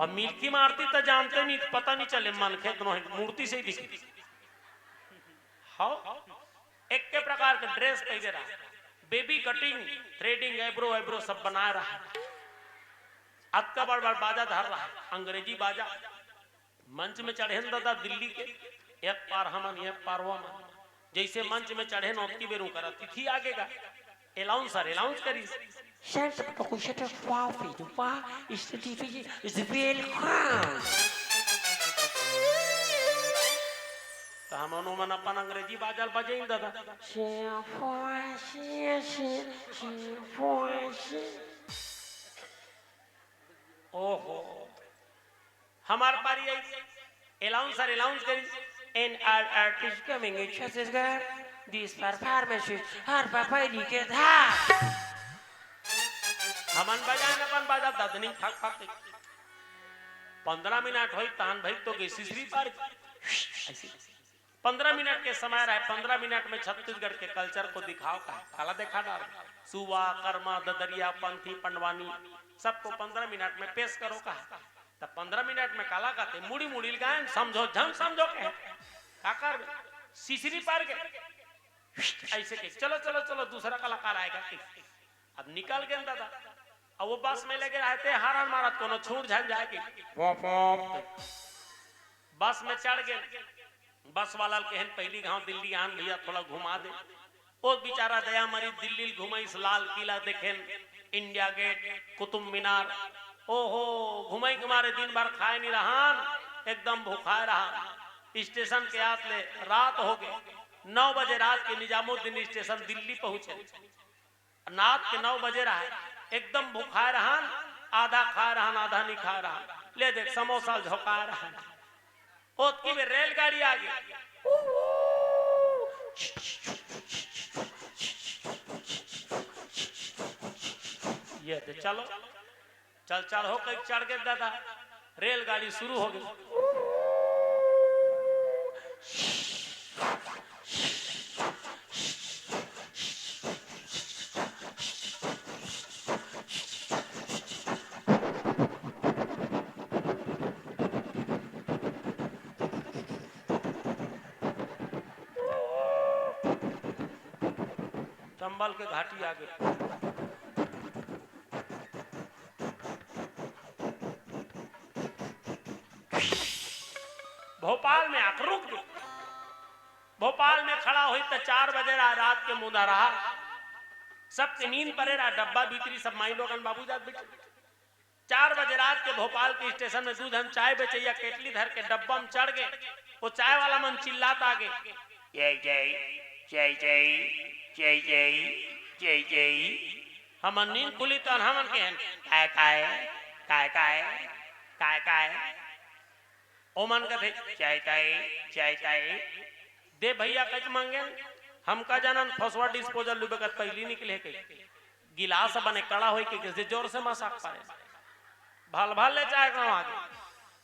और मिल्की मारती तो जानते नहीं पता नहीं चले मन खेत मूर्ति से ही दिखी हाँ एक के प्रकार का ड्रेस पहने रहा बेबी कटिंग थ्रेडिंग एब्रो एब्रो सब बना रहा है अक्का बार बार बाजा धर रहा है अंग्रेजी बाजा मंच में चढ़े दादा दिल्ली के एक पार हमन एक पार वमन जैसे मंच में चढ़े नौकी बेरू करा तिथि आगे का एलाउंसर एलाउंस करी Sense of Pokusheta Wafi, the Wa is the division, is the real crown. तो हम अनुमान अपन अंग्रेजी बाजल बजे दादा ओहो हमार पारी आई एलाउंस करी And our artist coming in Chhattisgarh, this performance is her papa के था. हमन बजान अपन बाजा ददनी फक फक 15 मिनट होई तान भाई तो गई सिसरी पार 15 मिनट के समय रहे 15 मिनट में छत्तीसगढ़ के कल्चर को दिखाओ का काला देखा डाल सुवा कर्मा ददरिया पंथी पंडवानी सबको 15 मिनट में पेश करो का तब 15 मिनट में काला कहते मुड़ी मुड़ी गायन समझो झम समझो के काकर सिसरी पार के ऐसे के चलो चलो चलो दूसरा कलाकार आएगा। अब निकल गए दादा, अब वो बस में लेके रहते हारन मारत कोनो छूट झल जाएगी। बस में चढ़ गए, बस वाला कहन पहली गांव दिल्ली आन भैया थोड़ा घुमा दे। वो बेचारा दया मरी दिल्ली घुमाई, लाल किला देखेन, इंडिया गेट, कुतुब मीनार, ओहो घुमाई के मारे दिन भर खाए नहीं रहा, एकदम भूखा रहा। स्टेशन के हाथ ले रात हो गए, 9 बजे रात के निजामुद्दीन स्टेशन दिल्ली पहुंचे। रात के 9 बजे रहा, एकदम भूखा रहा, आधा खा रहा आधा नहीं खा रहा। ले देख समोसा झोंका रहा, ओतकी में रेलगाड़ी आ गई। ये दे चलो चल चल हो कहीं चढ़ गए दादा, रेलगाड़ी शुरू हो गई। चंबल के घाटी आ गए। भोपाल में आकर रुक गए। भोपाल में खड़ा हुई तो 4 बजे रात के मुदा रहा, सबके नींद परे रहा, डब्बा भीतरी सब माई लोगन बाबू जात बैठे। 4 बजे रात के भोपाल के स्टेशन में दूध हम चाय बेचैया केटली धर के डब्बा में चढ़ गए। वो चाय वाला मन चिल्लाता आगे, जय जय जय जय जय जय जय जय। हम नींद खुली तो हम के काय काय काय काय काय काय ओमन कथे चाय चाय चाय चाय दे भैया कच मांगे। हम का जानन फसवा डिस्पोजल लुबे का पहली निकले के गिलास बने कड़ा होई के किसी जोर से मसाक पाए भाल भाल ले चाय को आगे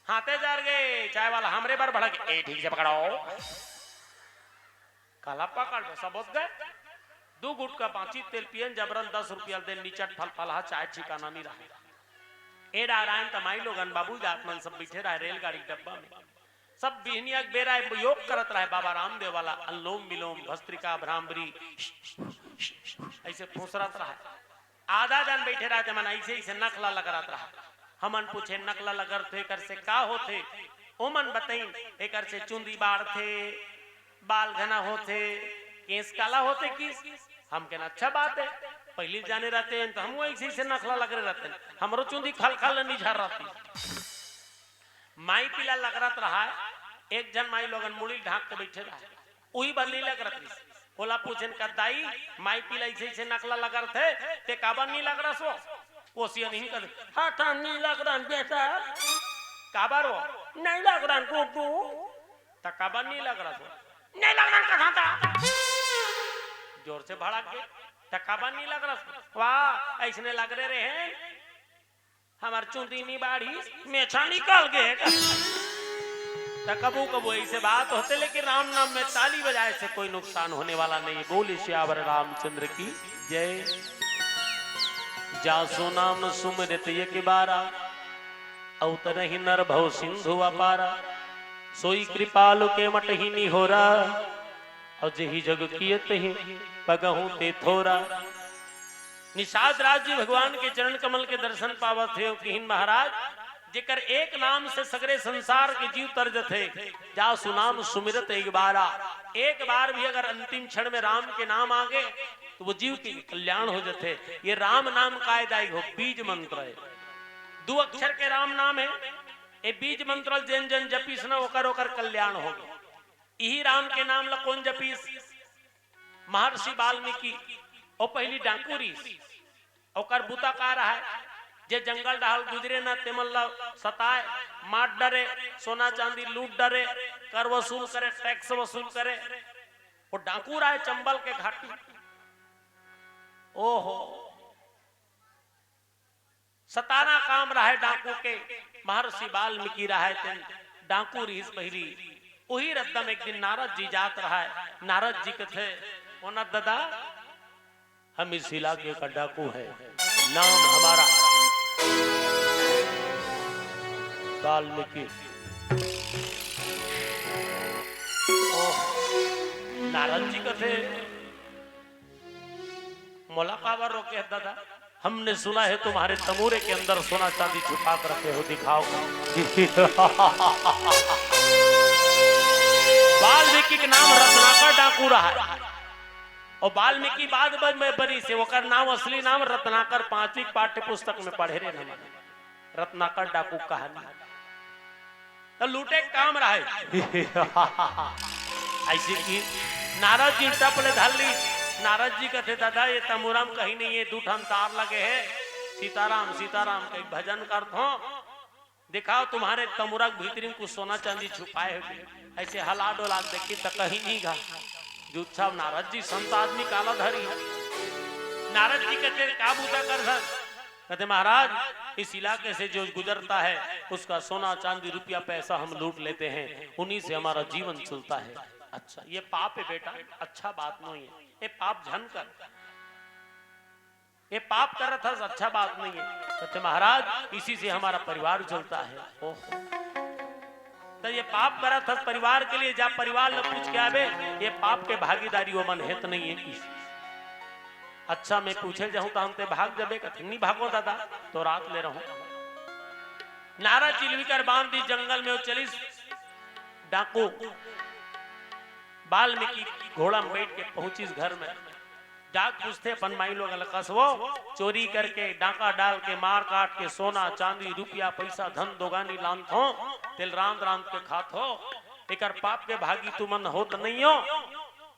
हाथे जार गए। चाय वाला हमरे बार बढ़ा के ए ठीक से पकड़ाओ, काला पकड़ दो सब गए। 2 गुट का 5 तेल पियन जबरन 10 रुपया दे नीचट फल फलहा चाय ठिकाना नहीं रहा। एडा रायन तमाई लोगन बाबू जात मन सब बैठे रहे रेलगाड़ी डब्बा में, सब बिहनिया बेरा योग करत रहे। बाबा रामदेव वाला अनुलोम विलोम भस्त्रिका भ्रामरी ऐसे फूसरत रहा। आधा जन बैठे रहते मन ऐसे ऐसे नखला लगरत रहा। हमन पूछे नकला लगत थे कर से का होते, ओमन बताई एकर से चुंदी बाढ़ थे, बाल घना होते, केस काला होते किस। हम कहना अच्छा बात है, पहले जाने रहते हैं तो हम ऐसे से नखला लग रहे रहते हैं, हमरो चुंदी खल खल नहीं झर रहती। माई पीला लग रहा है। एक जन माई लोगन मुड़ी ढाक के बैठे रहा, वही बनी लग रही। बोला पूछन का दाई माई पीला ऐसे नकला लग रहे थे ते काबा नहीं लग रहा सो वो सिया नहीं कर हाथा नहीं लग रहा बेटा काबारो नहीं लग रहा कुकू तकाबा नहीं लग रहा सो नहीं लग रहा कहां था जोर से भड़क के तकाबा नहीं लग रहा। वाह ऐसने लग रहे हैं हमार चुंदी नहीं बाढ़ी मेछा निकल गए। कबू कबू ऐसे बात होते, लेकिन राम नाम में ताली बजाए से कोई नुकसान होने वाला नहीं। बोले श्यावर रामचंद्र की जय। जासो नाम सुमरत एक बारा अवतर ही नर भव सिंधु अपारा सोई कृपालु के मट ही नहीं हो रहा और जही जग कियत ही पगहू ते थोरा। निषाद राज जी भगवान के चरण कमल के दर्शन पावत थे किहिन महाराज जेकर एक नाम से सगरे संसार के जीव तर्ज थे। जा सुनाम सुमिरत एक बारा, एक बार भी अगर अंतिम क्षण में राम के नाम आ गए तो वो जीव के कल्याण हो जाते। ये राम नाम कायदाई हो बीज मंत्र है, 2 अक्षर के राम नाम है। ये बीज मंत्र जन जन जपीस न ओकर ओकर कल्याण हो गए। यही राम के नाम ला कौन जपीस महर्षि वाल्मीकि और पहली डाकुरी ओकर बुता का रहा है जे जंगल डाल गुजरे ना तेमल्ला सताए मार डरे सोना चांदी लूट डरे कर वसूल करे टैक्स वसूल करे। वो डाकू रहा है चंबल के घाटी। ओहो सताना काम रहा है डाकू के महर्षि वाल्मीकि रहा है डाकू रही पहली। वही रद्दम एक दिन नारद जी जात रहा है। नारद जी के थे वो न दादा हम इस इलाके का डाकू है, नाम हमारा वाल्मीकि। नारद जी कहते मोला काबर रोके है दादा? हमने सुना है तुम्हारे तमूरे के अंदर सोना चांदी छुपा कर रखे हो, दिखाओ। वाल्मीकि के नाम रत्नाकर डाकू रहा है और वाल्मीकि बाद में बनी से ओकर नाम असली नाम रत्नाकर 5वीं पाठ्य पुस्तक में पढ़े रे न रत्नाकर डाकू कहानी तो लूटे काम रहा है। ऐसे की नारद जी टपले धरली। नारद जी कहते दादा ये तमुराम कहीं नहीं है, 2 ठन तार लगे है, सीताराम सीताराम कहीं भजन कर हो, दिखाओ तुम्हारे तमुरा भीतरी में कुछ सोना चांदी छुपाए हुए। ऐसे हला डोला देखी तो कहीं नहीं गा जुच्छा। नारद जी संत आदमी काला धरी है। नारद जी कहते काबूता कर धर, कहते महाराज इस इलाके से जो गुजरता है उसका सोना चांदी रुपया पैसा हम लूट लेते हैं, उन्हीं से हमारा जीवन चलता है। अच्छा ये पाप है बेटा, अच्छा बात नहीं है, ये पाप झन कर, ये पाप कर रहा था अच्छा बात नहीं है। कहते महाराज इसी से हमारा परिवार चलता है। ओहो तो ये पाप करा था परिवार के लिए, जा परिवार न पूछ के आवे, ये पाप के भागीदारी वो मन हेत नहीं है किसी। अच्छा मैं पूछे जाऊं तो हमते भाग जबे कथे नहीं भागो दादा तो रात ले रहूं। नारद जी लेकर बांध दी जंगल में, वो चली डाकू वाल्मीकि घोड़ा में बैठ के पहुंची घर में। डाक पूछते अपन माई लोग कसवो चोरी करके डाका डाल के मार काट के सोना चांदी रुपया पैसा धन दोगानी लान थो तिल रांध रांध के खात हो, एक पाप के भागी तुमन हो तो नहीं हो।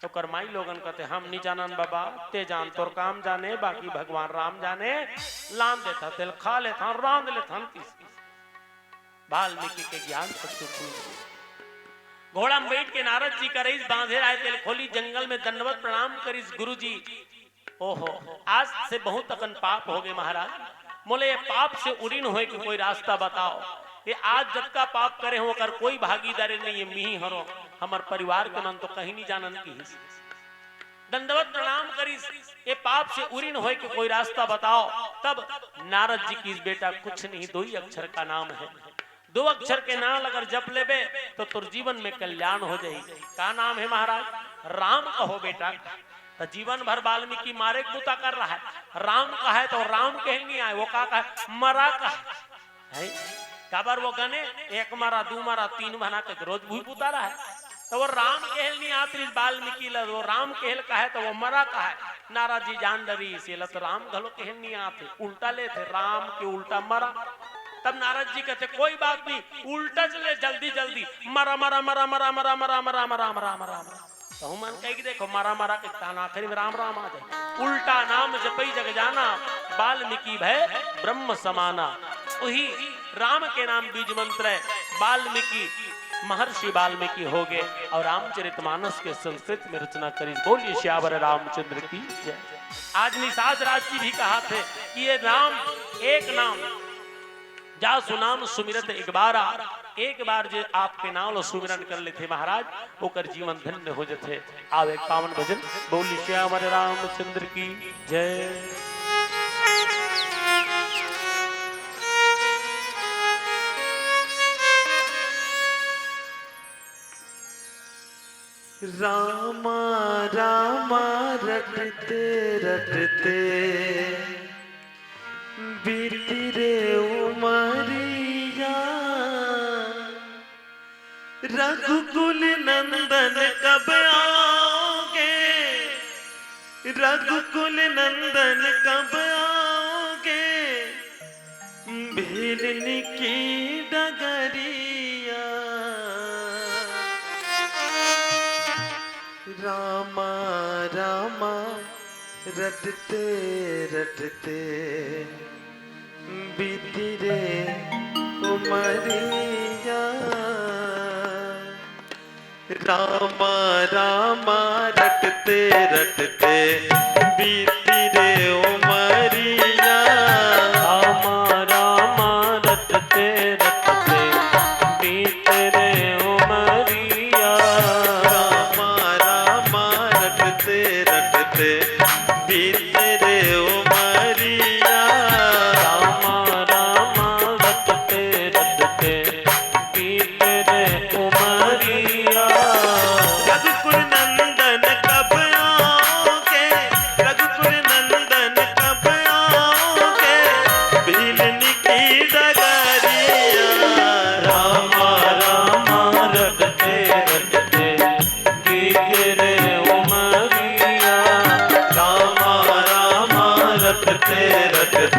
तो कर माई लोगन कहते हम नहीं जानन बाबा, ते जान तोर काम जाने, बाकी भगवान राम जाने। लान देता तिल खा लेता रांध लेता। वाल्मीकि के ज्ञान चक्षु घोड़ा में बैठ के नारद जी करीस बांधे आए, तेल खोली जंगल में दंडवत प्रणाम करीस गुरु जी। ओहो आज से बहुत अकन पाप हो गए महाराज, मोले ये पाप से उड़ीन होए कि कोई रास्ता बताओ। ये आज जब का पाप करे हो कर कोई भागीदारी नहीं है, मिही हरो हमार परिवार के मन तो कहीं नहीं जानन की। दंडवत प्रणाम करीस, ये पाप से उड़ीन होए कि कोई रास्ता बताओ। तब नारद जी की बेटा कुछ नहीं, 2 ही अक्षर का नाम है, 2 अक्षर के नाम अगर जप लेबे तो तुर जीवन में कल्याण हो जाएगी। का नाम है महाराज? राम कहो बेटा। तो जीवन भर वाल्मीकि मारे बूता कर रहा है, राम का है तो राम कहेंगे आए, वो का मरा का है काबर वो गने 1 मारा 2 मारा 3 बना के रोज भूई बूता रहा है। तो वो राम कहल नहीं आती वाल्मीकि ल वो राम कहल का है तो वो मरा का है। नारद जी जान डरी से तो राम घलो कहल नहीं आते, उल्टा लेते राम के उल्टा मरा। तब नारद जी कहते कोई बात नहीं, उल्टा चले जल्दी जल्दी मरा मरा मरा मरा मरा मरा मरा मरा मरा मरा। तो हम मन कही देखो मरा मरा के ताना आखिर में राम राम आ जाए। उल्टा नाम जपई जग जाना, वाल्मीकि भय ब्रह्म समाना। वही राम के नाम बीज मंत्र है। वाल्मीकि महर्षि वाल्मीकि हो गए और रामचरितमानस के संस्कृत में रचना करी। बोलिए श्यावर रामचंद्र की जय। आज निषाद राज जी भी कहा थे कि ये नाम एक नाम जा सुनाम सुमिरत एक बार जो आपके नाम सुमिरन कर लेते महाराज होकर जीवन धन्य हो जाते। आओ एक पावन भजन बोली श्याम रामचंद्र की जय। रामा रामा रटते रटते बीती रे उमरिया, रघुकुल नंदन कब आओगे, रघुकुल नंदन कब आओगे, भिलनी की डगरिया। रामा रामा रटते रटते बीती रे उमरिया, रामा रामा रटते रटते बीती रे उमरिया, रामा रामा रटते रटते बीते रे उमरिया, रामा रामा रटते रटते बीते रे उमरिया, रामा रामा रटते रटते बीते रे उमरिया। रघुकुल नंदन कब आओगे, रघुकुल नंदन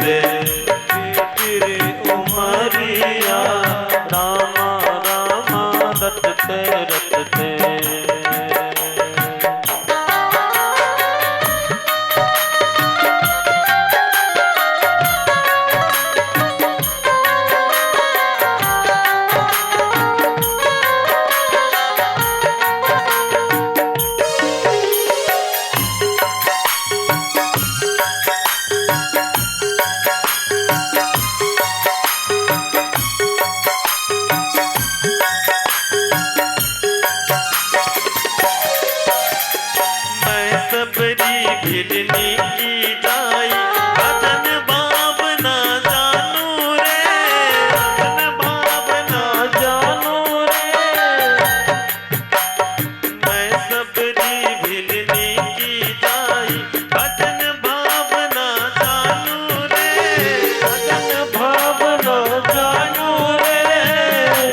बीत रे उमरिया रामा रामा रटते रटते भिड़नी की जाई बदन बाब ना जानू रे बदन बाब ना जानू रे मैं सबरी भिड़नी की जाई बदन बाब ना जानू रे बदन भाव न जानू रे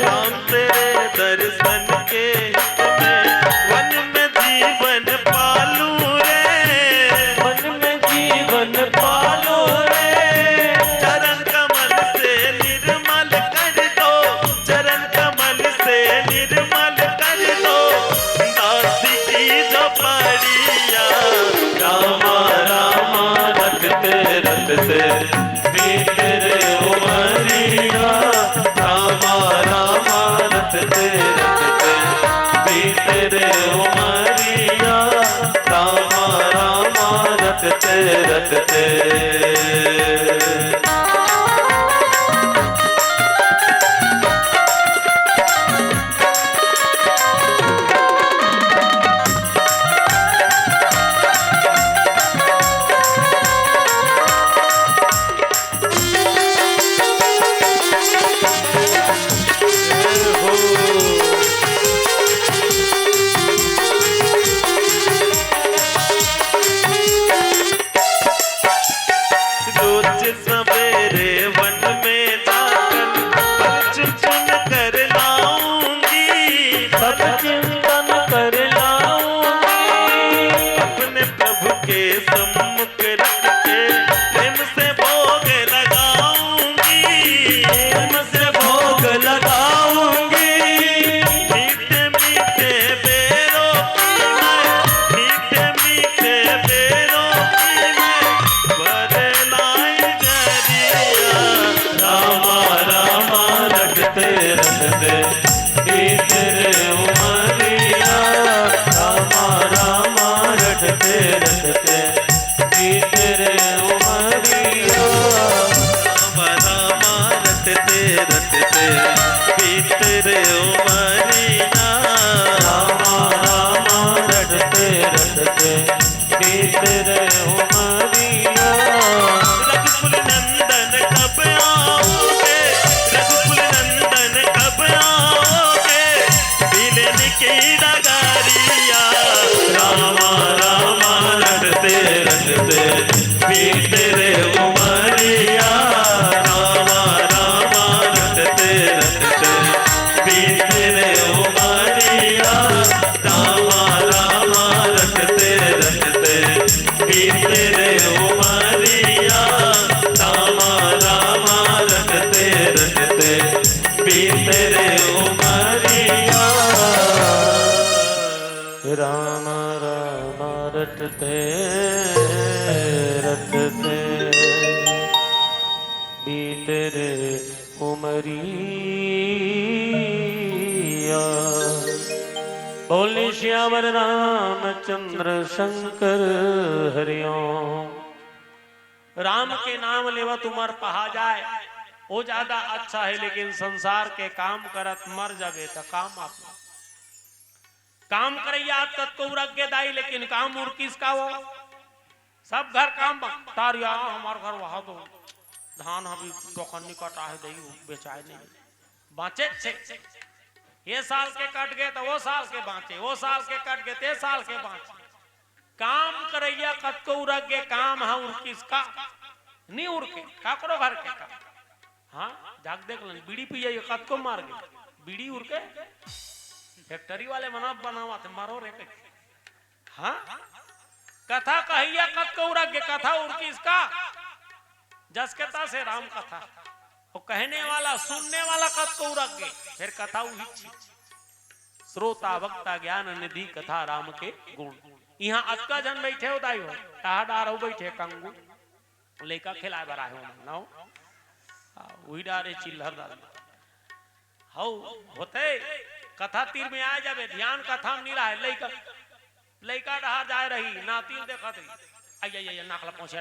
राम तेरे दर्शन के हित में वन में जीवन पालू जीवन पालो रे चरण कमल से निर्मल कर दो चरण कमल से निर्मल कर दो दासी की जो पड़िया रामा रामा रटते रटते बीत रे उमरिया रामा रामा रटते रटते बीत रे उमरिया रामा रामा रटते रटते रोज सवेरे वन में जाकर फल चुन चुन कर लाऊंगी सब चिंतन कर लाऊंगी अपने प्रभु के सम्मुख रख के प्रेम से भोग लगाऊंगी प्रेम से भोग लगाऊंगी मीठे मीठे बेरों की मैं मीठे मीठे बेरों की मैं बरलाई जरिया रामा रामा रटते रटते बीत रे उमरिया रामा रामा रटते रटते बीत रे उमरिया राम रटते रटते बीत रे उमरिया रामा रामा रटते रटते बीत रे उमरिया रघुकुल नंदन कब आओगे रघुकुल नंदन कब आओगे मिलन की डगरिया रामा रामा रटते रटते बीत रे उमरिया रामा रामा रटते रटते बीत रे उमरिया रामा रामा रटते रटते बीत रे उमरिया रामा रामा रटते रटते बीत रे उमरिया राम राम रटते रटते बीत रे उमरिया बोले श्यावर रामचंद्र शंकर हरिओम। राम के नाम लेवत उमर पहा जाए वो ज्यादा अच्छा है, लेकिन संसार के काम करत मर जाबे तो काम आप काम करैया तत् को रगे दाई, लेकिन काम उर किसका वो सब घर काम तारिया हमार घर वहां तो धान अभी टोकनी कटा है दई बेचाए नहीं बाँचे छे। ये साल के कट गए तो वो साल के बाँचे, वो साल के कट गए ते साल के बाँचे। काम करैया कत को उरगे काम है उर किसका नहीं उड़ के काकरो घर के काम। हाँ जाग देख लन बीड़ी पी जाइए कत को मार गए बीड़ी उड़ के फैक्ट्री वाले बनावा थे मारो रे। हाँ कथा कहिया कत को उरगे कथा उड़ किसका जसकता से राम कथा वो कहने वाला सुनने वाला कथ को रख गए फिर कथा हुई श्रोता वक्ता ज्ञान निधि कथा राम के गुण। यहाँ अक्का जन बैठे हो दाई हो डार हो बैठे कंगू लेका खिलाए बरा हो ना वही डारे चिल्हर डाल हो होते कथा तीर में आ जावे ध्यान कथा में नहीं रहा लइका लइका डहार जाए रही नाती देखत रही आई नाकला पहुंचे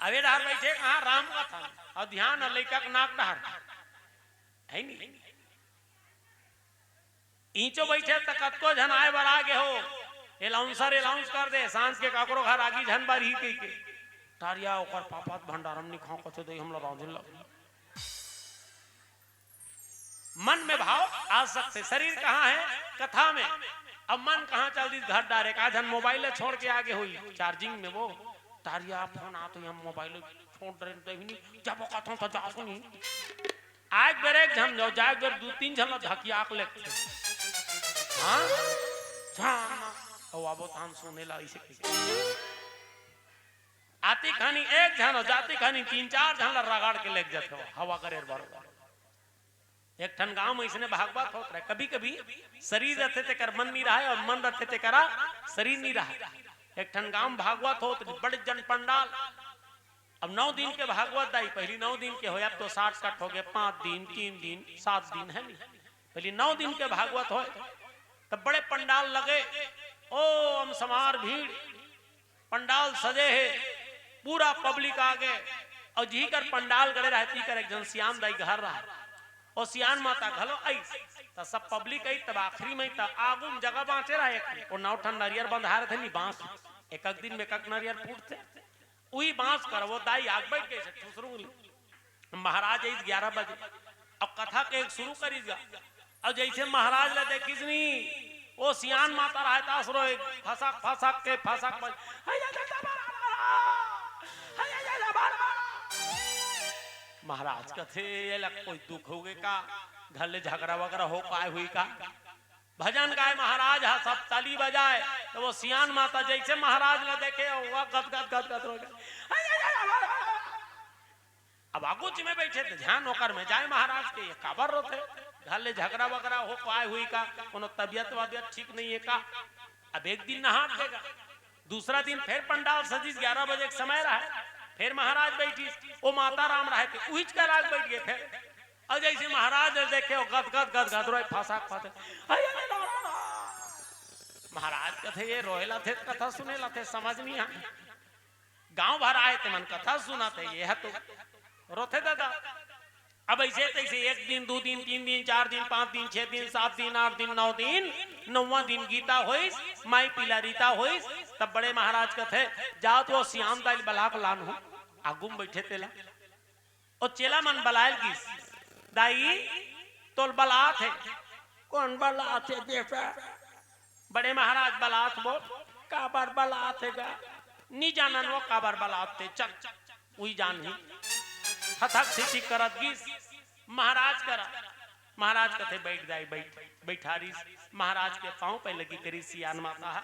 अबे डहार बैठे कहाँ राम कथा और ध्यान लइका का नाक डहार है नहीं ईचो बैठे तक को झन आए बड़ा आगे हो अलाउंस कर दे सांझ के काकरो घर आगी झन बार ही के तारिया ओकर पापात भंडारम नि खाओ कछो दे हमला राउंड लग मन में भाव आ सकते शरीर कहाँ है कथा में अब मन कहाँ चल दी घर डायरेक्ट आज हम मोबाइल छोड़ के आगे हुई चार्जिंग में वो तारिया फोन आ तो हम मोबाइल छोड़ रहे नहीं जब कथों तो जा सुनी आज बेरे झम जो जाए बेर दो तीन झन धकिया के लेके हां छाना ओ आबो तान सुने ला इसे आती खानी एक झन हो जाती खानी तीन चार झन रगड़ के लेके जाते हो हवा करे बरोबर एक ठन गांव में इसने भागवत होत रहे कभी कभी शरीर रहते ते कर मन नहीं रहा है और मन रहते ते करा शरीर नहीं रहा एक ठन गांव भागवत होत बड़े जन पंडाल अब 9 दिन के भागवत दाई पहली 9 दिन के हो अब तो 60 कट हो गए 5 दिन 3 दिन 7 दिन है नहीं पहली 9 दिन के भागवत हो तब बड़े पंडाल लगे ओम समार भीड़ पंडाल सजे है पूरा पब्लिक आ गए और जी कर पंडाल गड़े रहती कर एक जन श्याम दाई घर रहा और सियान माता घलो आई तो सब पब्लिक आई तब आखिरी में तब आगुम जगह बांचे रहा एक और 9 ठन नारियर बंधारे थे नहीं बांस एक दिन में एक नारियर फूटते वही बांस कर वो दाई आग बैठ गए शुरू महाराज आई 11 बजे अब कथा के एक शुरू करी और जैसे महाराज ले देखिस नहीं वो सियान माता रहता सरो फसक के महाराज कथे कोई दुख हो गए का घर ले झगड़ा वगैरह हो पाए हुई का भजन गाय महाराज हा सब ताली बजाए तो वो सियान माता जैसे महाराज ने देखे वो गद हो गए अब आगुच में बैठे थे ध्यान होकर में जाए महाराज के ये काबर रोते घर ले झगड़ा वगैरह हो पाए हुई का कोनो तबियत वबियत ठीक नहीं है का अब एक दिन नहा देगा दूसरा दिन फिर पंडाल सजीस 11 बजे के समय रहा फिर महाराज बैठी वो माता राम रहे थे उहिच का राग बैठ गए फिर और जैसे महाराज देखे गद रोए फांसा फाते महाराज कथे ये रोएला थे कथा सुनेला थे समझ नहीं आए गांव भर आए थे मन कथा सुना थे ये है तो रोते दादा अब ऐसे तैसे 1 दिन 2 दिन 3 दिन 4 दिन 5 दिन 6 दिन 7 दिन 8 दिन 9 दिन 9वां दिन गीता होइस माई पीला रीता होइस तब बड़े महाराज कथे जाओ तो श्याम दाई बलाक लान हो आगुम बैठे तेला और चेला मन बलायल किस दाई तोल बलात है कौन बलात है बेटा बड़े महाराज बलात बोल काबर बलात है गा नी जानन वो काबर बलात थे चल वही जान ही हथक सिटी करत गिस महाराज करा महाराज कथे बैठ जाए बैठारी महाराज के पांव पे लगी करी सियान माता है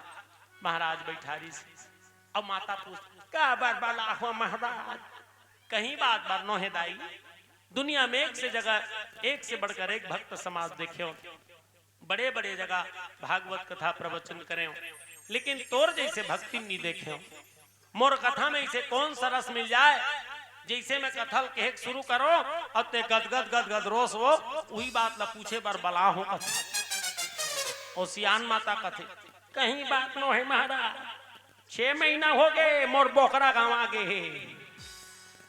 महाराज बैठारी अब माता पूछ काबर बला हो महाराज कहीं बात बरनो है दाई दुनिया में एक से जगह एक से बढ़कर एक भक्त समाज देखे बड़े बड़े जगह भागवत कथा प्रवचन करे लेकिन तोर जैसे भक्ति नहीं देखे मोर कथा में इसे कौन सा रस मिल जाए जैसे मैं कथल के शुरू करो अब ते गद रोस वो वही बात ला पूछे बार बला हो और सियान माता कथे कहीं बात नो है महाराज 6 महीना हो गए मोर बोकरा गाँव आगे है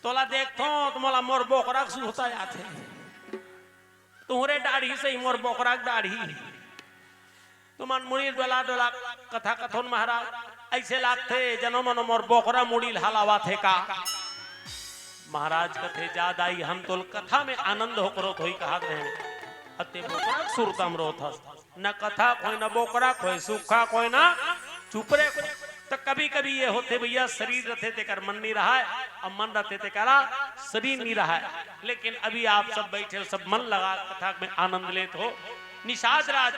तोला देखो तो मोला मोर बोकरा सुहता जाते तुहरे दाढ़ी से ही मोर बोकरा दाढ़ी तुमन मुड़ी डोला डोला कथा कथन महाराज ऐसे लागते जनो मनो मोर बोकरा मुड़ी हलावा थे का महाराज कथे ज्यादा ही हम तोल कथा में आनंद हो करो थोई कहा रहे अते बोकरा सुरतम रोथा न कथा कोई न बोकरा कोई सुखा कोई ना चुपरे तो कभी कभी ये होते भैया शरीर रहते थे कर मन नहीं रहा है और मन रहते थे करा शरीर नहीं रहा है लेकिन अभी आप सब बैठे सब मन लगा कथा में आनंद लेते हो निषाद राज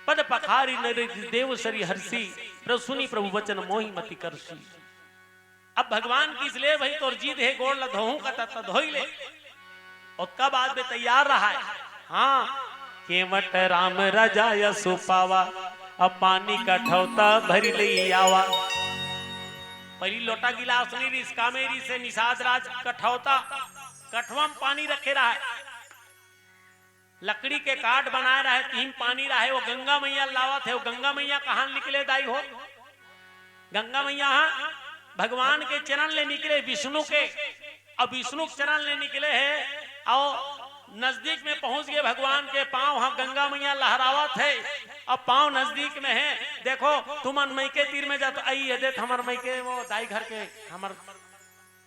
पद पखारी नर देव सरी हर्षी, प्रसुनी प्रभु वचन मोहि मति करसी। अब भगवान की इसलिए भाई तोर जीत है गोड़ लधोहू का तत धोई ले। और कब आज में तैयार रहा है। हाँ केवट राम राजा यसु पावा, अब पानी का ठौता भरी ले आवा। परी लोटा गिलास नी कामेरी से निषाद राज कठौता कठवा में पानी रखे रहा है, लकड़ी के काट बनाए रहे, तीन पानी रहे। वो गंगा मैया लावत है। वो गंगा मैया कहां निकले दाई हो? गंगा मैया भगवान के चरण ले निकले विष्णु के। अब विष्णु के चरण ले निकले है और नजदीक में पहुंच गए भगवान के पांव। वहां गंगा मैया लहरावत है। अब पांव नजदीक में है। देखो तुम मैके तीर में जा तो आई है देख हमार मैके वो दाई घर के हमार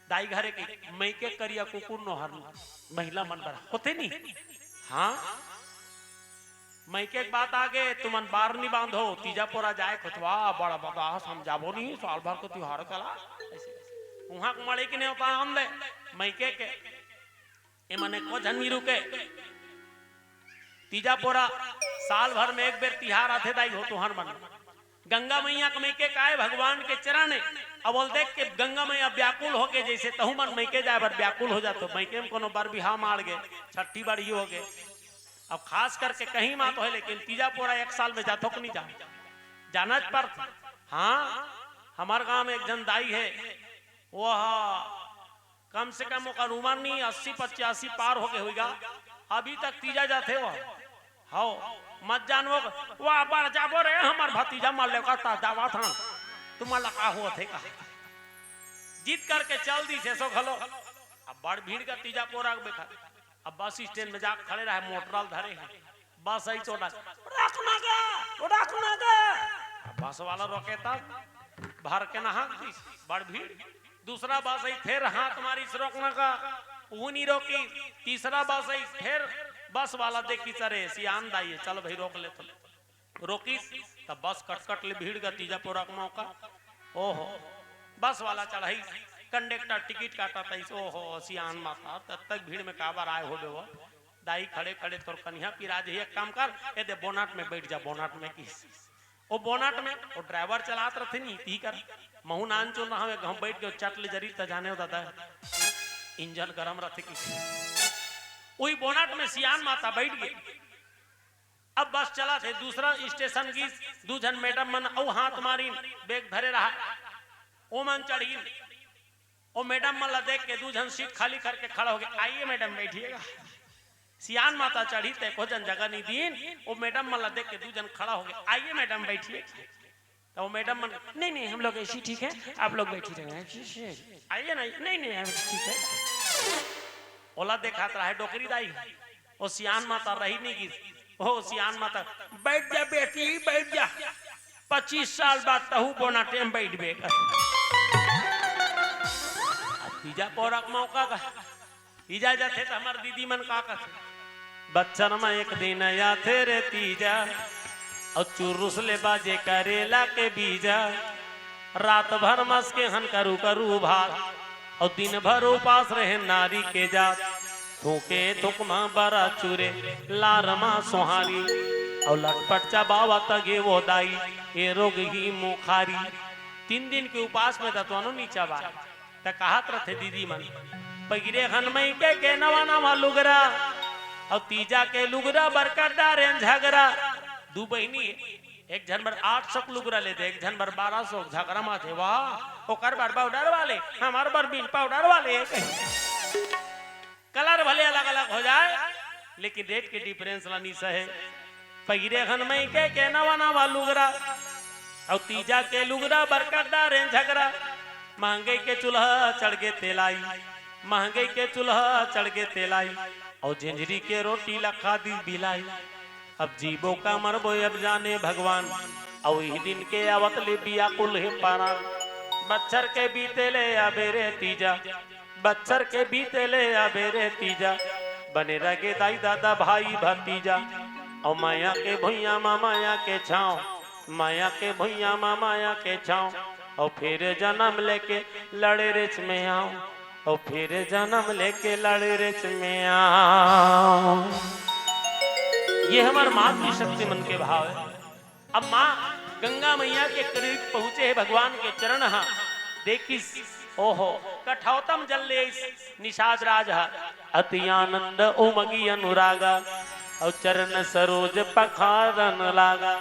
दाई घरे के मैके करिया कुकुर नो हर महिला मन बड़ा होते नहीं। हाँ मैके बात आगे तुमन बार नहीं बांधो तीजापुरा जाए खुतवा बड़ा बड़ा हम जाबो नहीं साल भर को त्योहार कला वहां मड़े की नहीं होता हम दे मैके के ए मने को जन्मी रुके तीजापुरा साल भर में एक बेर तिहार आते दाई हो तुहर मन। गंगा मैया के मैके काए भगवान के चरण है। अब बोल देख के गंगा मैया व्याकुल हो गए जैसे तहु मन मैके जाए बर व्याकुल हो जातो। मैके में कोनो बार बिहा मार गए छठी बार ही हो गए। अब खास करके कहीं मात हो लेकिन तीजापुरा एक साल में जातो कि नहीं जा जाना पर। हाँ हमारे गांव में एक जन दाई है वो कम से कम का उम्र नहीं 80-85 पार हो गए होगा अभी तक तीजा जाते वो हाओ मत जानो वाह बार जाबो रे हमार भतीजा मार ले का दावा था तुम्हारा लगा हुआ थे का जीत करके चल दी से सो खलो। अब बड़ भीड़ का तीजापुरा बेखा। अब बस स्टैंड में जाकर खड़े रहे मोटरल धरे हैं बस आई चोड़ा रखना के बस वाला रोके तब भर के नहा दी बड़ भीड़। दूसरा बस आई फिर हाथ मारी से रोकना का वो नहीं रोकी। तीसरा बस आई फिर बस वाला देखी चरे सियान दाई चल भाई रोक ले तो रोकी तब बस कटकट ले भीड़ का तीजापुरा का मौका। ओहो बस वाला चढ़ाई कंडक्टर टिकट काटा था ओहो सियान माता तब तक भीड़ में काबर आए हो वो दाई खड़े खड़े तोर कन्या पिराज एक काम कर ए दे बोनट में बैठ जा। बोनट में की वो बोनट में वो ड्राइवर चलात रहे नहीं ती कर महू नान चो ना हम बैठ के चट ले जरी त जाने दादा इंजन गरम रहे की वही बोनट में सियान माता बैठ गई। अब बस चला थे दूसरा स्टेशन की दू जन मैडम मन औ हाथ मारी बैग धरे रहा ओ मन चढ़ी ओ मैडम मन ला देख के दू जन सीट खाली करके खड़ा हो गए। आइए मैडम बैठिएगा। सियान माता चढ़ी ते को जन जगह नहीं दीन ओ मैडम मन ला देख के दू जन खड़ा हो गए। आइए मैडम बैठिए तो मैडम मन नहीं हम लोग ऐसी ठीक है आप लोग बैठी रहे आइए नहीं हम ठीक है। ओला देखा रहा डोकरी दाई ओ सियान माता रही नहीं की ओ सियान माता बैठ जा बेटी बैठ जा 25 साल बाद तहु बोना टेम बैठ बे तीजा पोरक मौका का इजाजत है तो हमार दीदी मन का बच्चन में एक दिन या थे रे तीजा और चुरुस ले बाजे करेला के बीजा रात भर मस के हन करू भात और दिन भर उपास रहे नारी के जात थूके थुकमा बरा चूरे लारमा सोहारी और लटपट चबावा तगे वो दाई ये रोग ही मुखारी। 3 दिन के उपास में तत्वानो नीचा बा त कहत रथे दीदी मन पगिरे हनमई के नवा नवा लुगरा और तीजा के लुगरा बरकत डारे झगड़ा। दू बहनी एक जन बर 800 लुगरा ले दे एक जन बर 1200 झगड़ा माथे वाह ओकर बर पाउडर वाले हमार बर बिन पाउडर वाले कलर भले अलग अलग हो जाए लेकिन रेट के डिफरेंस लानी सहे। पगिरे हनमई के नवा नवा लुगरा और तीजा के लुगरा बरकत डारे झगड़ा। महंगाई के चूल्हा चढ़ के तेलाई महंगाई के चूल्हा चढ़ के तेलाई और झिंझरी के रोटी लखा दी बिलाई। अब जीवो का मरबो अब जाने भगवान और यही दिन के आवत ले बिया कुल है पारा। बच्चर के बीते ले आबेरे तीजा बच्चर के बीते ले आबेरे तीजा बने रगे दाई दादा भाई भतीजा और माया के भैया माया के छाँव माया के भैया माया के छाँव और फिर जन्म लेके लड़े रेच में आओ और फिर जन्म लेके लड़े रेच में आओ। ये हमारे मातृ शक्ति मन के भाव है। अब माँ गंगा मैया के करीब पहुंचे है भगवान के चरण हा देखी ओहो कठौतम जल ले निषाद राज अति आनंद उमगी अनुरागा और चरण सरोज पखारन लागा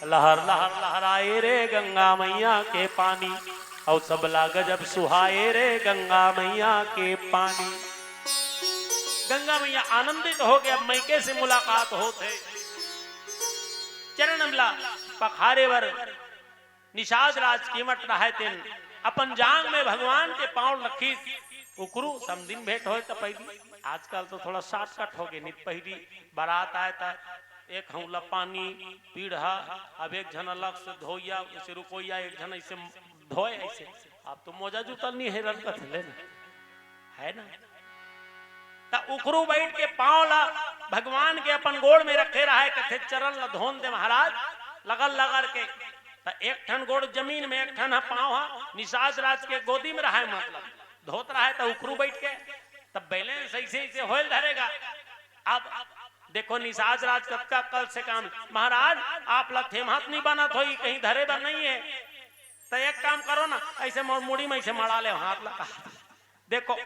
लहर लहर लहराए रे गंगा मैया के पानी और सब लाग जब सुहाए रे गंगा मैया के पानी। गंगा मैया आनंदित हो गया मैके से मुलाकात होते चरण मिला पखारे वर निषाद राज कीमत रहे तेन अपन जांग में भगवान के पांव रखी उकरू समदिन भेंट हो तो पहली आजकल तो थोड़ा शॉर्टकट हो गए नित पहली बारात आए था एक हौला पानी पीढ़ा अब एक जन अलग से धोइया उसे रुकोइया एक जन ऐसे धोए ऐसे अब तो मोजा जूता नहीं है रंगत है ना ता उखरू बैठ के पांव ला भगवान के अपन गोड़ में रखे रहा है कथे चरण ला धोन दे महाराज लगल लगल के ता एक ठन गोड़ जमीन में एक ठन पांव निषाद राज के गोदी में रहा है मतलब धोत रहा है ता उखरू बैठ के तब बैलेंस ऐसे ऐसे होल धरेगा। अब देखो निषाद राज का कल से काम महाराज आप ला थेमहत नहीं बना थोई कहीं धरे बन नहीं है तो एक काम करो ना ऐसे मुड़ी में ऐसे मड़ा ले हाथ लगा देखो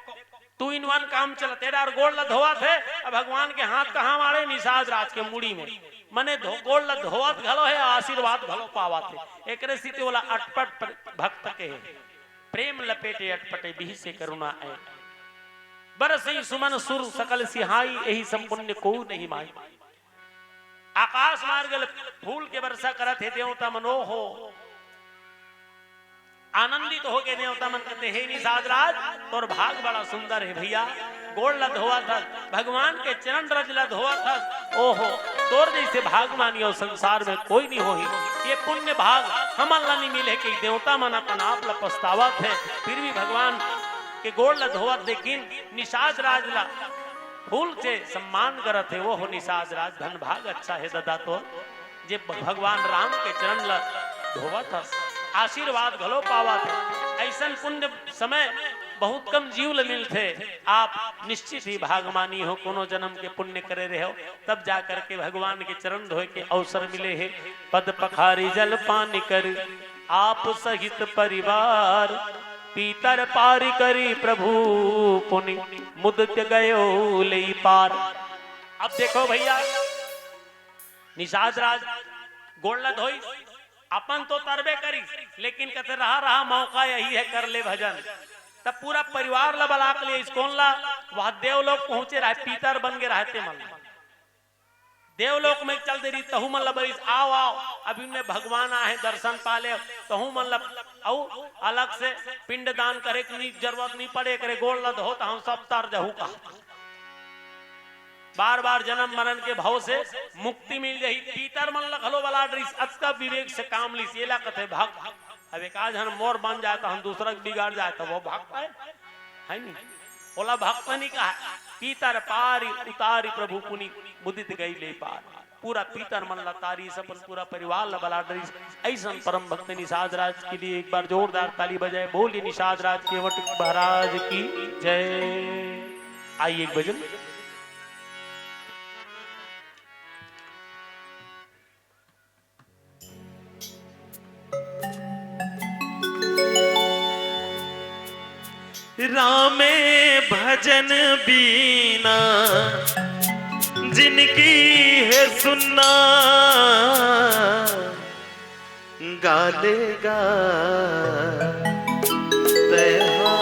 2 in 1 काम चला तेरा और गोड़ ला धोआ थे अब भगवान के हाथ कहाँ मारे निषाद राज के मुड़ी में मने गोड़ ला धोवत घलो है आशीर्वाद घलो पावा थे एक स्थिति वाला अटपट भक्त के प्रेम लपेटे अटपटे बिहि से करुणा है बरसई सुमन सुर सकल सिहाई यही संपुण्य को नहीं माई आकाश मार्ग फूल के वर्षा करत है देवता मनोहो आनंदित हो गए देवता मन कहते हे निषाद राज तोर भाग बड़ा सुंदर है भैया गोड़ ला धोआ था भगवान के चरण रज ला धोआ था ओहो तोर जैसे भाग मानियो संसार में कोई नहीं होही ये पुण्य भाग हमन ला नहीं मिले कि देवता मन अपन आप ला पछतावत है फिर भी भगवान के गोड़ ला धोवत लेकिन निषाद राज ला फूल से सम्मान करत है वो हो निषाद राज धन भाग अच्छा है दादा तो जे भगवान राम के चरण ला धोवत आशीर्वाद घलो पावा थे ऐसा पुण्य समय बहुत कम जीव ल मिलते आप निश्चित ही भागमानी हो कोनो जन्म के पुण्य करे रहे हो तब जाकर के भगवान के चरण धोए के अवसर मिले है पद पखारी जल पानी कर आप सहित परिवार पीतर पारी करी प्रभु पुनि मुदत गयो ले पार। अब देखो भैया निषाद राज गोड़ धोई अपन तो तरबे करी लेकिन कहते रहा मौका यही है कर ले भजन तब पूरा परिवार ला बला के लिए इसकोन ला वहां देवलोक पहुंचे रहे पीतर बन के रहते मन देवलोक में चल दे रही तहु मन लबरी आओ आओ अभी में भगवान आए दर्शन पाले तहु मन लब अलग से पिंड दान करे की जरूरत नहीं पड़े करे गोड़ लद हो हम सब तर जहू का बार बार जन्म मरण के भाव से मुक्ति मिल जाही पीतर मन लखलो वाला ड्रिस अत्का विवेक से काम ली सेला कथे भाग अब एक आज हम मोर बन जाए तो हम दूसरा बिगाड़ जाए तो वो भागता है नहीं बोला भक्त नहीं कहा पीतर पारी उतारी प्रभु पुनि मुदित गई ले पार पूरा पीतर मन तारी सपन पूरा परिवार बला ड्रिस ऐसा परम भक्त निषाद राज के लिए एक बार जोरदार ताली बजाए बोली निषाद राज के वट महाराज की जय। आइए एक भजन रामे भजन बीना जिनकी है सुनना गालेगा तैहा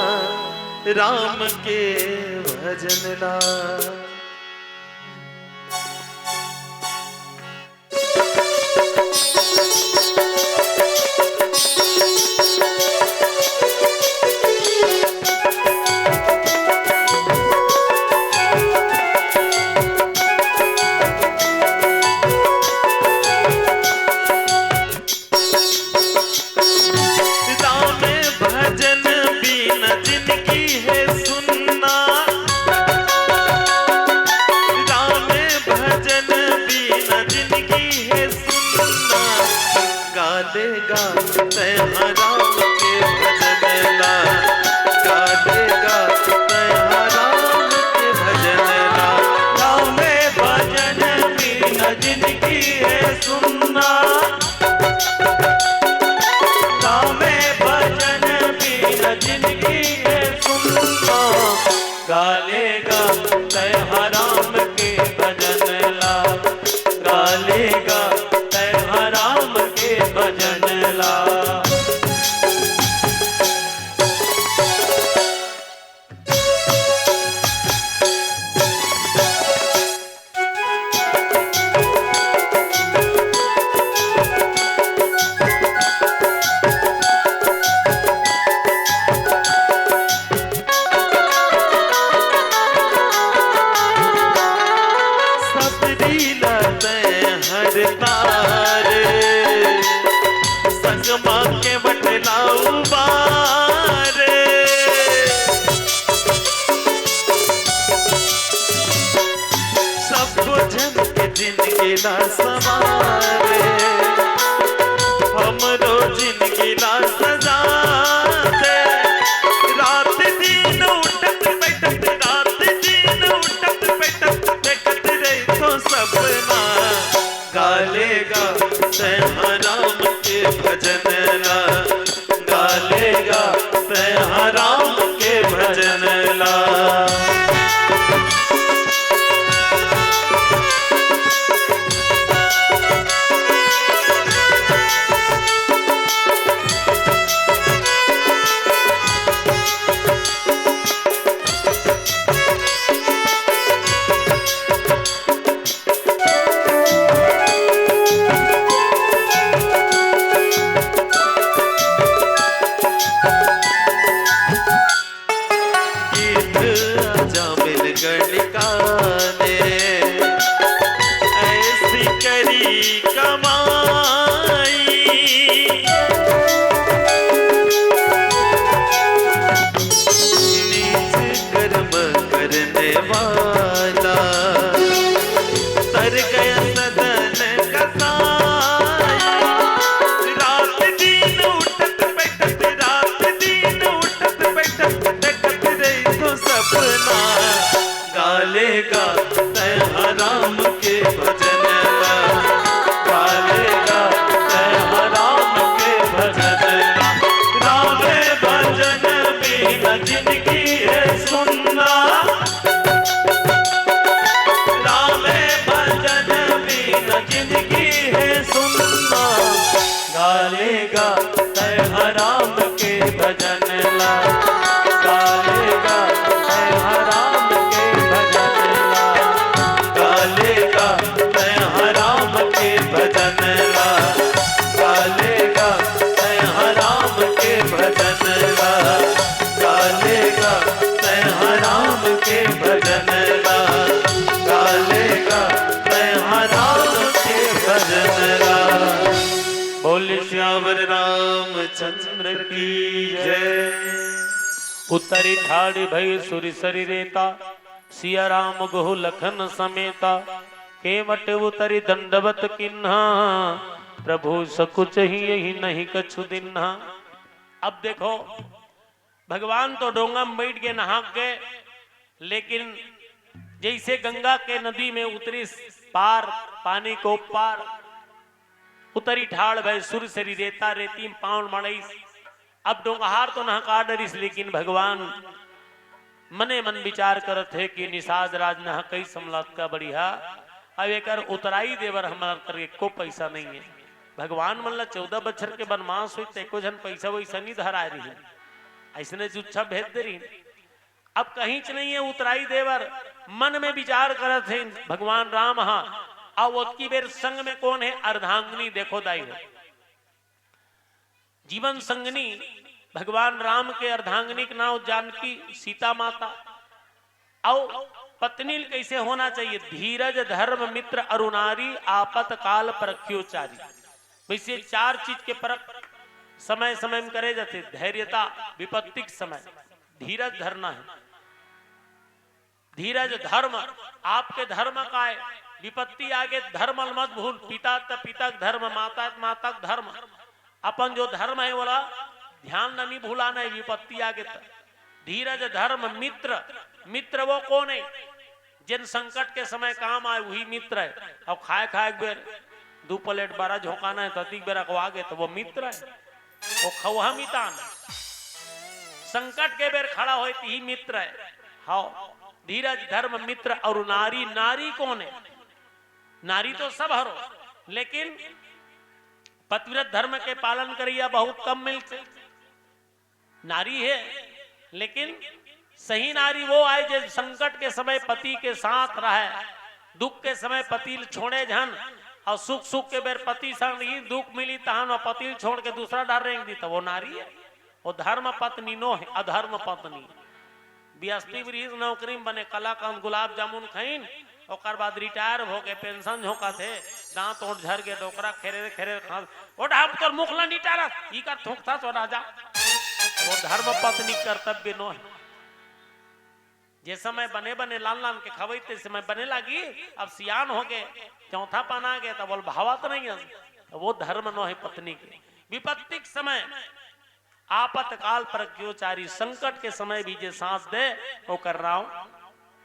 राम के भजन ला। जगमा के बटलाऊ बारे सबको झनके जिंदगी ला समारे हमरो जिंदगी ला सजा दे रात दिन उठत बैठत रात दिन उठत बैठत देखत रही तो सपना गालेगा तैहा राम के भजन ला गालेगा तैहा राम के भजन ला गालेगा तैहा राम के भजन ला गालेगा तैहा राम के भजन ला रामे भजन बिना जिंदगी है सुनना रामे भजन बिना जिंदगी है सुनना गालेगा तैहा राम के भजन ला गालेगा तैहा राम के भजन ला गालेगा तैहा राम के भजन ला गालेगा तैहा राम के भजन ला गालेगा तैहा राम के भजन ला गालेगा तैहा राम के भजन ला बोल श्यावर रामचंद्र की जय। उत्तरी ठाड़ भई सुर शरीरेता सिया राम गोह लखन समेता केवट उतरी दंडवत किन्हा प्रभु सकुच ही यही नहीं कछु दिन्हा। अब देखो भगवान तो डोंगा में बैठ के नहा के, लेकिन जैसे गंगा के नदी में उतरी पार पानी को पार उतरी ठाड़ भय सुर सरी रेता रेती पाउन मड़ई। अब डोंगहार तो नहका डरिस, लेकिन भगवान मने मन विचार करत है कि निषाद राज नह कई समलत का बढ़िया अब एक उतराई देवर हमारा करके को पैसा नहीं है। भगवान मन ला 14 बछर के बनवास हुई तो जन पैसा वैसा नहीं धरा रही ऐसने जुच्छा भेज दे रही। अब कहीं च नहीं है उतराई देवर मन में विचार करत है भगवान राम। हाँ अब उसकी बेर संग में कौन है? अर्धांगिनी। देखो दाई हो जीवन संगनी भगवान राम के अर्धांगिनी का नाम जानकी सीता माता। और पत्नी कैसे होना चाहिए? धीरज धर्म मित्र अरुणारी आपत काल परख्योचारी। वैसे 4 चीज के परख समय समय में करे जाते। धैर्यता विपत्तिक समय धीरज धरना है। धीरज धर्म आपके धर्म का है। विपत्ति आगे धर्म मत भूल। पिता त पिता धर्म माता माता धर्म अपन जो धर्म है बोला ध्यान नहीं भूलाना है। विपत्ति आगे धीरज धर्म मित्र मित्र वो कौन है? जिन संकट के समय काम आए वही मित्र है। अब खाए खाए बेर 2 प्लेट बारा झोंकाना है तो अति बेर आगे तो वो मित्र है। वो खौहा मितान संकट के बेर खड़ा हो ही मित्र है। हाँ धीरज धर्म मित्र और नारी। नारी कौन है? नारी तो सब हरो, लेकिन पतिव्रत धर्म के पालन करिया बहुत कम मिलते। नारी है लेकिन सही नारी वो आए जो संकट के समय पति के साथ रहे। दुख के समय पति छोड़े झन और सुख सुख के बेर पति संग ही दुख मिली तहन और पति छोड़ के दूसरा डर रेंग दी तो वो नारी है। वो धर्म पत्नी नो है अधर्म पत्नी। बियास्ती ब्रीज नौकरी में बने कलाकंद गुलाब जामुन खाइन ओकर बाद रिटायर हो गए, पेंशन झोंका थे, दांत ओट झर गए, डोकरा खेरे खेरे खा ओढ़ा कर मुखला निटारा ई का थोकता तो राजा। वो धर्म पत्नी कर्तव्य नो है। जे समय बने बने लाल लाल के खवैते समय बने लगी, अब सियान हो गए, चौथा पाना गए, तब बोल भावा तो नहीं है, तो वो धर्म नो है पत्नी के। विपत्तिक समय आपतकाल पर क्योचारी, संकट के समय भी जे सांस दे वो कर रहा हूं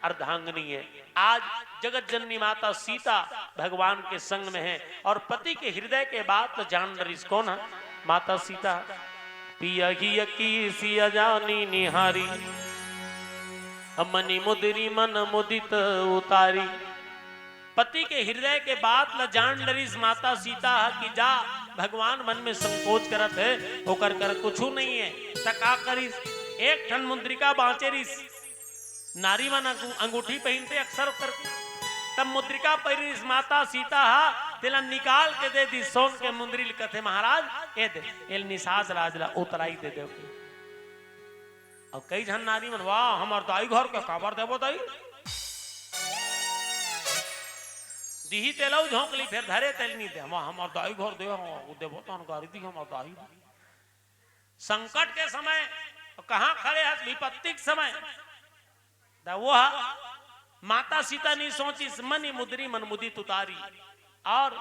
अर्धांगिनी है। आज जगत जननी माता सीता भगवान के संग में है और पति के हृदय के बात तो जान रही कौन है? माता सीता। पिया ही की सिया जानी निहारी, मनी मुदरी मन मुदित उतारी। पति के हृदय के बात ल जान डरी माता सीता कि जा भगवान मन में संकोच करत है, वो कर कुछ नहीं है, तका करिस एक ठन मुद्रिका बाँचे रिस। नारी मन अंगूठी पहनते अक्सर करके, तब मुद्रिका पहिरिस माता सीता तेला निकाल के दे दी सोन के मुंदरी कथे महाराज ए दे एल निसाज राजला उतराई दे दे। अब कई जन नारी मन वाह हमार दाई घर के काबर देबो दाई दिही तेलौ झोंकली फिर धरे तेल नहीं दे हमार दाई घर दे देबो तो गाड़ी दी हमार दाई। संकट के समय कहां खड़े है? विपत्तिक समय वो माता सीता ने सोची मनी मुद्री मन मुदित उतारी और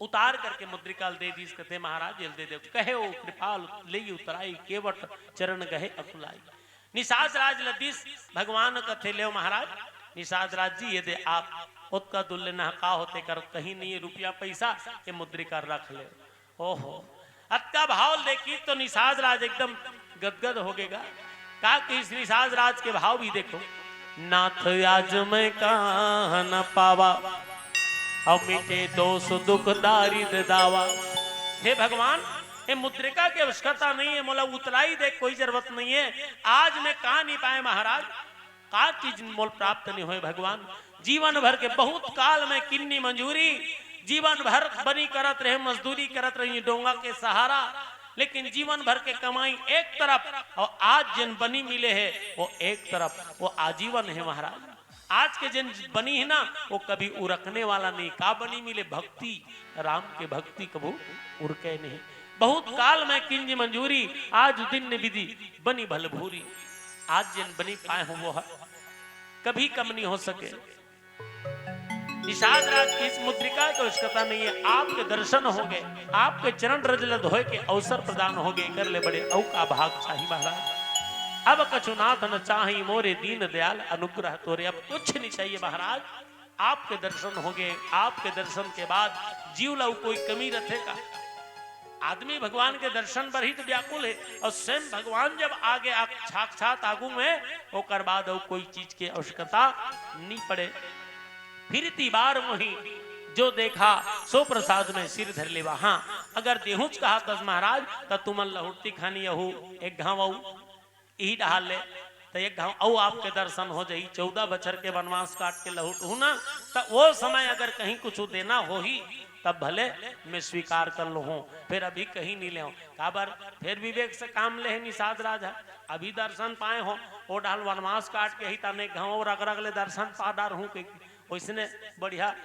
उतार करके मुद्रिकाल दे दी। कहते महाराज जेल दे दे कहे ओ कृपाल ले उतराई केवट चरण गहे अकुलाई। निषाद राज लदीस भगवान कथे ले महाराज निषाद राज जी ये दे आप उत्का दुल्ले नहका होते कर कहीं नहीं रुपया पैसा ये मुद्रिका रख ले। ओहो अत्का भाव देखी तो निषाद राज एकदम गदगद हो गएगा। का कि इस निषाद राज के भाव भी देखो। नाथ आज मैं कहा न पावा अब मिटे दोष दुख दारिद्र दावा। हे भगवान ये मुद्रिका की आवश्यकता नहीं है, मोला उतलाई दे कोई जरूरत नहीं है। आज मैं कहा नहीं पाए महाराज का चीज मोल प्राप्त नहीं हुए। भगवान जीवन भर के बहुत काल में किन्नी मंजूरी जीवन भर बनी करत रहे, मजदूरी करत रही डोंगा के सहारा, लेकिन जीवन भर के कमाई एक तरफ और आज जिन बनी मिले है वो एक तरफ, वो आजीवन है महाराज। आज के जिन बनी है ना वो कभी उरकने वाला नहीं। का बनी मिले? भक्ति, राम के भक्ति कबू उरके नहीं। बहुत काल में किंज मंजूरी आज दिन विधि बनी भल भूरी। आज जिन बनी पाए हो वो है कभी कम नहीं हो सके। निषाद राज की इस मुद्रिका की आवश्यकता नहीं है। आपके दर्शन हो गए, आपके चरण रजल धोए के अवसर प्रदान हो गए, कर ले बड़े औ का भाग चाहिए महाराज। अब कछुनाथ न चाही मोरे दीन दयाल अनुग्रह तोरे। अब कुछ नहीं चाहिए महाराज, आपके दर्शन हो गए। आपके दर्शन के बाद जीव लव कोई कमी रखेगा? आदमी भगवान के दर्शन पर ही तो व्याकुल है और स्वयं भगवान जब आगे साक्षात आगू में होकर बाद कोई चीज की आवश्यकता नहीं पड़े। फिर बार वही जो देखा सो प्रसाद में सिर धर लेवा। हाँ अगर देहुच कहा तस महाराज तो तुमन लहुटी खानी अहू एक घाव यही डाल ले तो एक घाव औ आपके दर्शन हो जाई। 14 बछर के वनवास काट के लहुट हूं ना तो वो समय अगर कहीं कुछ देना हो ही तब भले मैं स्वीकार कर लो हूं, फिर अभी कहीं नहीं ले काबर फिर विवेक से काम ले निषाद राजा। अभी दर्शन पाए हो वो डाल वनवास काट के ही तने घाव रग रग ले दर्शन पा डार हूं उसने बढ़िया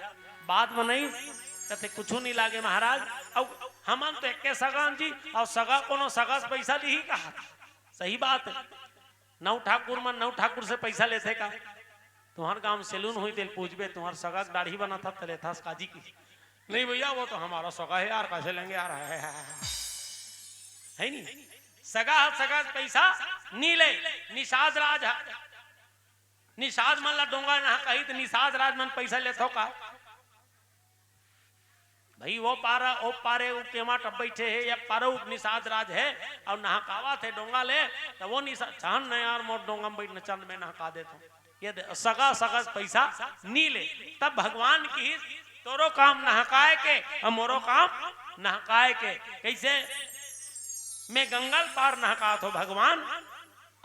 बात बनाई कहते कुछ नहीं लागे महाराज। अब हमन तो एक सगान जी और सगा कोनो सगा से पैसा ली ही कहा। सही बात है, नौ ठाकुर मन नौ ठाकुर से पैसा लेते का? तुम्हार गांव सैलून हुई तेल पूछबे तुम्हार सगा दाढ़ी बना था तले था काजी की नहीं भैया वो तो हमारा सगा है यार कैसे लेंगे यार है नहीं। सगा पैसा नहीं ले। निषाद राज निषाद मन ला डोंगा ना कही तो निषाद राज मन पैसा लेथो का? भाई वो पारा ओ पारे उ केमा टब बैठे है या पारो निषाद राज है और नहकावा थे डोंगा ले तो वो निषाद चाहन न यार मोर डोंगा में बैठ न चंद में नहका देता ये सगा पैसा नहीं ले। तब भगवान की तोरो काम नहकाए के और मोरो काम नहकाए के। कैसे? मैं गंगल पार नहका तो भगवान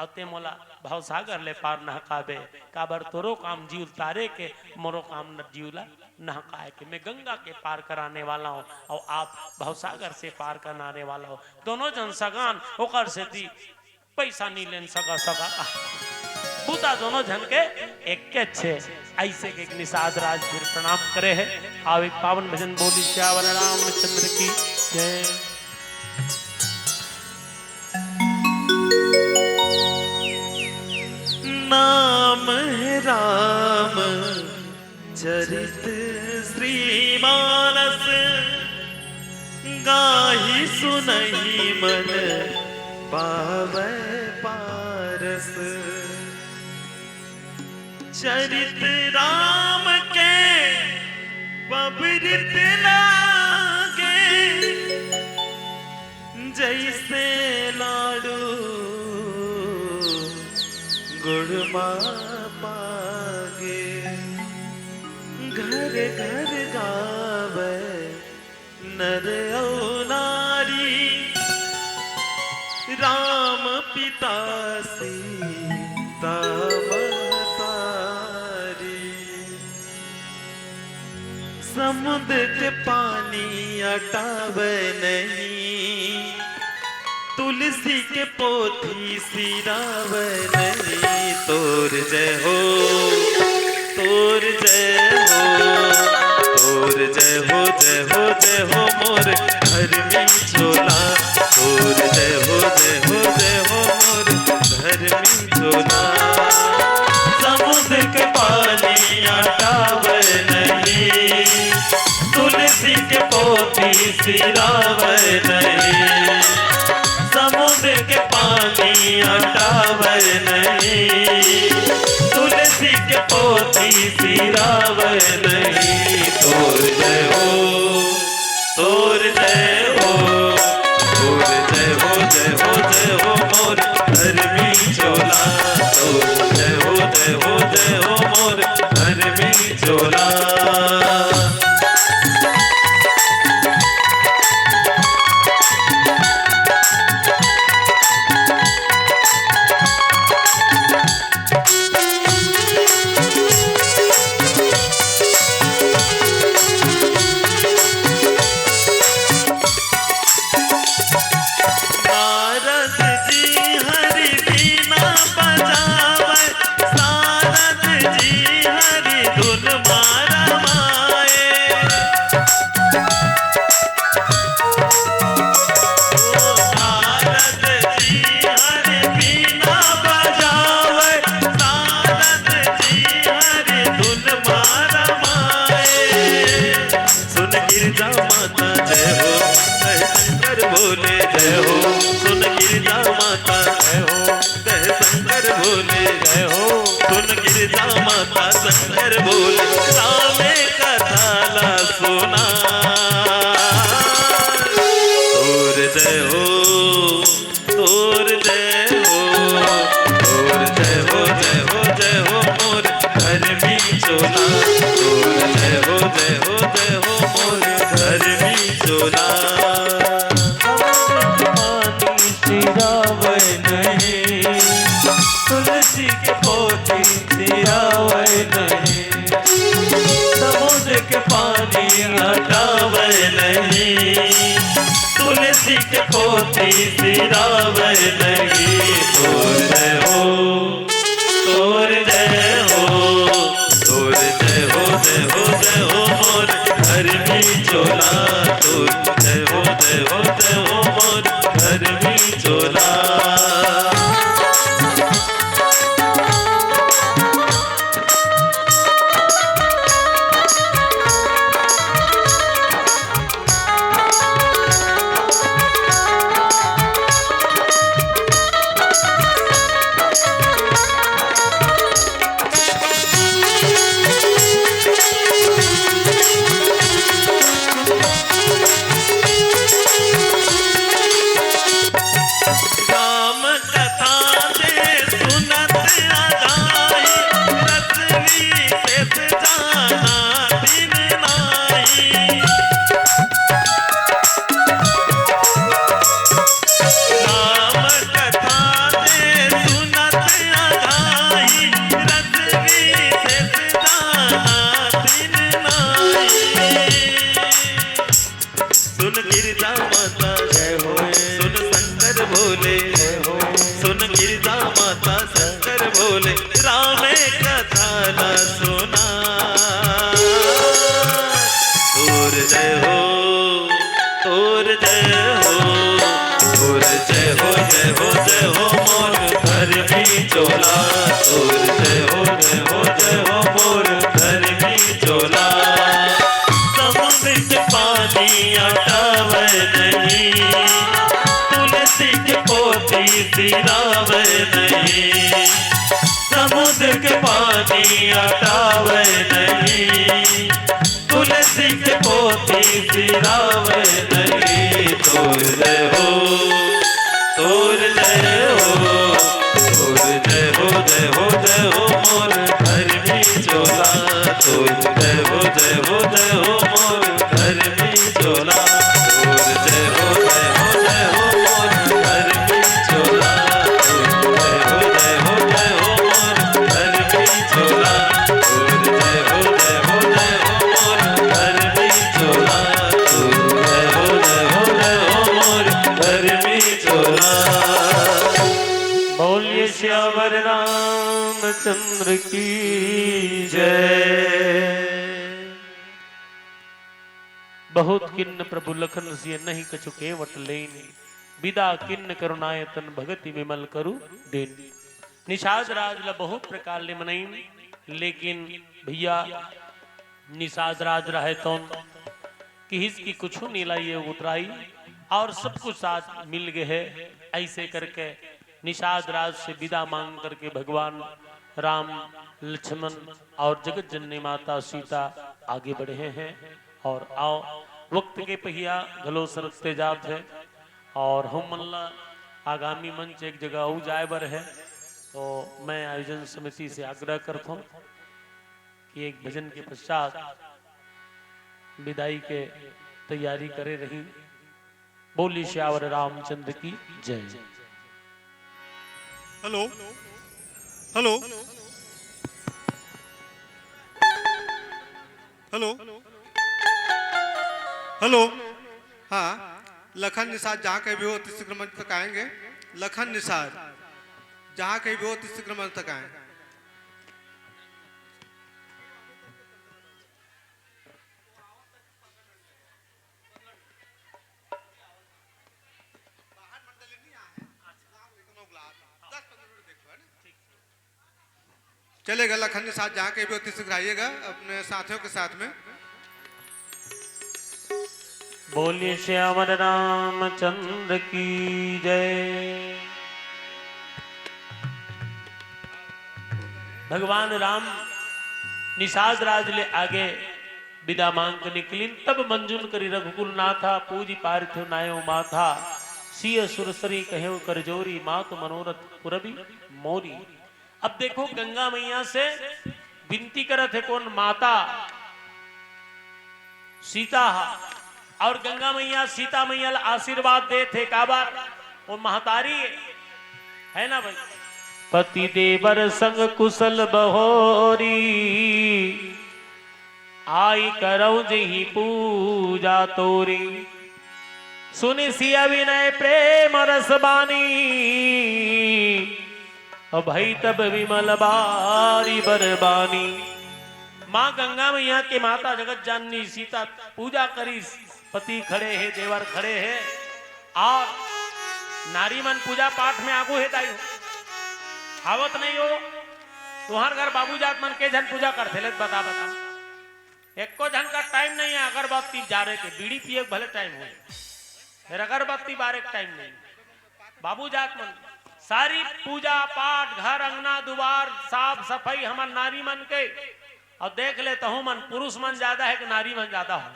और ते मोला भवसागर ले पार नहकाबे काबर तोरो काम जीव तारे के मोरो काम न जीवला नहकाए के। मैं गंगा के पार कराने वाला हूँ और आप भवसागर से पार कराने वाला हो। दोनों जन सगान होकर से थी पैसा नहीं लेन सगा बूता दोनों झन के एक के छे ऐसे के एक निषाद राज फिर प्रणाम करे है। आओ एक पावन भजन बोली श्यावर रामचंद्र की जय। नाम है राम चरित श्री मानस, गाही सुनहि मन पावै पारस। चरित राम के पबरित लागे, जैसे लाडू गुड़मा पागे। घर घर गावे नर और नारी, राम पिता सीता महतारी। समुद्र के पानी अटावे नहीं, तुलसी के पोथी सिरावे नहीं। तोर जय हो, तोर जय हो, तोर जय हो, जय हो, जय हो मोर धर्मी झोला। तोर जय हो, जय हो, जय हो मोर धर्मी झोला। समुद्र के पानी अटावे नहीं, तुलसी के पोथी सिरावे नहीं। समुद्र के पानी अटावे नहीं, तुलसी के पोथी सिरावे नहीं। तोर जय हो, तोर जय हो, तोर जय हो, जय हो, जय हो मोर धर्मी झोला। तोर जय हो, जय हो, जय हो मोर धर्मी झोला। माता शंकर बोले रामे कथाला सुना। तोर जय हो, तोर जय हो, तोर जय हो, जय हो, जय हो मोर धर्मी झोला। तोर जय हो, जय हो, जय हो मोर धर्मी झोला। सिरावे नहीं, तुलसी के पोथी सिरावे नहीं। समुद्र के पानी हटावे नहीं, तुलसी के पोथी सिरावे नहीं। तोर जय हो, तोर जय हो, तोर जय हो, जय हो, जय हो मोर धर्मी झोला। तोर जय हो, जय हो, जय हो मोर धर्मी झोला। बोले राम कथा न सुना। तोर जय हो, तोर जय हो, तोर जय हो, जय हो, जय हो मोर धर्मी चोला। तोर जय हो, जय हो, जय हो मोर धर्मी चोला। समुद्र के पानी अटावे नहीं, तुलसी के पोती सिरावे नहीं। समुद्र के पानी अटावे नहीं, तुलसी के पोती सिरावे नहीं। तोर जय हो, तोर जय हो, तोर जय हो, जय हो, जय हो मोर धर्मी चोला। तोर जय हो, जय हो, जय हो मोर धर्मी चोला। तोर जय हो, जय हो, जय हो मोर धर्मी चोला। तोर जय हो, जय हो, जय हो मोर धर्मी चोला। तोर जय हो, जय हो, जय हो मोर धर्मी चोला। तोर जय हो, जय हो, जय हो मोर धर्मी चोला। बोलिए श्यावर रामचंद्र की जय। बहुत किन्न प्रभु लखन सिय नहीं कछु केवट लेनी, विदा किन्न करुणायतन भगति विमल करु देनी। निषाद राज ला बहुत प्रकार ले मनई, लेकिन भैया निषाद राज रहे तो कि हिसकी कुछ नहीं लाई उतराई और सब कुछ साथ मिल गए है। ऐसे करके निषाद राज से विदा मांग करके भगवान राम, लक्ष्मण और जगत जननी माता सीता आगे बढ़े हैं। और आओ वक्त के पहिया घलो सरकते जात है और हम मल्ला आगामी मंच एक जगह हो जाए बर है। तो मैं आयोजन समिति से आग्रह करता हूँ कि एक भजन के पश्चात विदाई के तैयारी करे रही। बोली श्यावर रामचंद्र की जय। Hello hello hello hello. हाँ, लखन निषाद जहाँ कहीं भी हो अति शीघ्र मंच तक आएंगे। लखन निषाद जहाँ कहीं भी हो अति शीघ्र मंच तक आए। चलेगा लखन निषाद जहाँ कहीं भी अति शीघ्र आइएगा अपने साथियों के साथ में। बोलिए श्यावर रामचंद्र की जय। भगवान राम निषाद राज ले आगे विदा मांग कर निकली। तब मंजुन करी रघुकुल नाथा, पूजी पार्थिव नायो माथा। सिय सुरसरी कहे करजोरी, मात मनोरथ पुरबी मोरी। अब देखो गंगा मैया से विनती करत है कौन? माता सीता। और गंगा मैया सीता मैया आशीर्वाद दे थे काबार वो महतारी है ना भाई। पति देवर संग कुशल बहोरी, आई करऊ जही पूजा तोरी। सुनि सिया विनय प्रेम रसबानी, भई तब विमल बारी बरबानी। माँ गंगा मैया के माता जगत जाननी सीता पूजा करी। पति खड़े हैं, देवर खड़े हैं और नारी मन पूजा पाठ में आगू है। दाई हावत नहीं हो तुम्हार घर बाबू जात मन के जन पूजा करते ले बता बता। एक को जन का टाइम नहीं है अगरबत्ती जा रहे के बीड़ी पिए भले टाइम हो, फिर अगरबत्ती बारे टाइम नहीं। बाबू जात मन सारी पूजा पाठ घर अंगना दुआर साफ सफाई हमार नारी मन के। और देख लेता हूं मन पुरुष मन ज्यादा है कि नारी मन ज्यादा हो।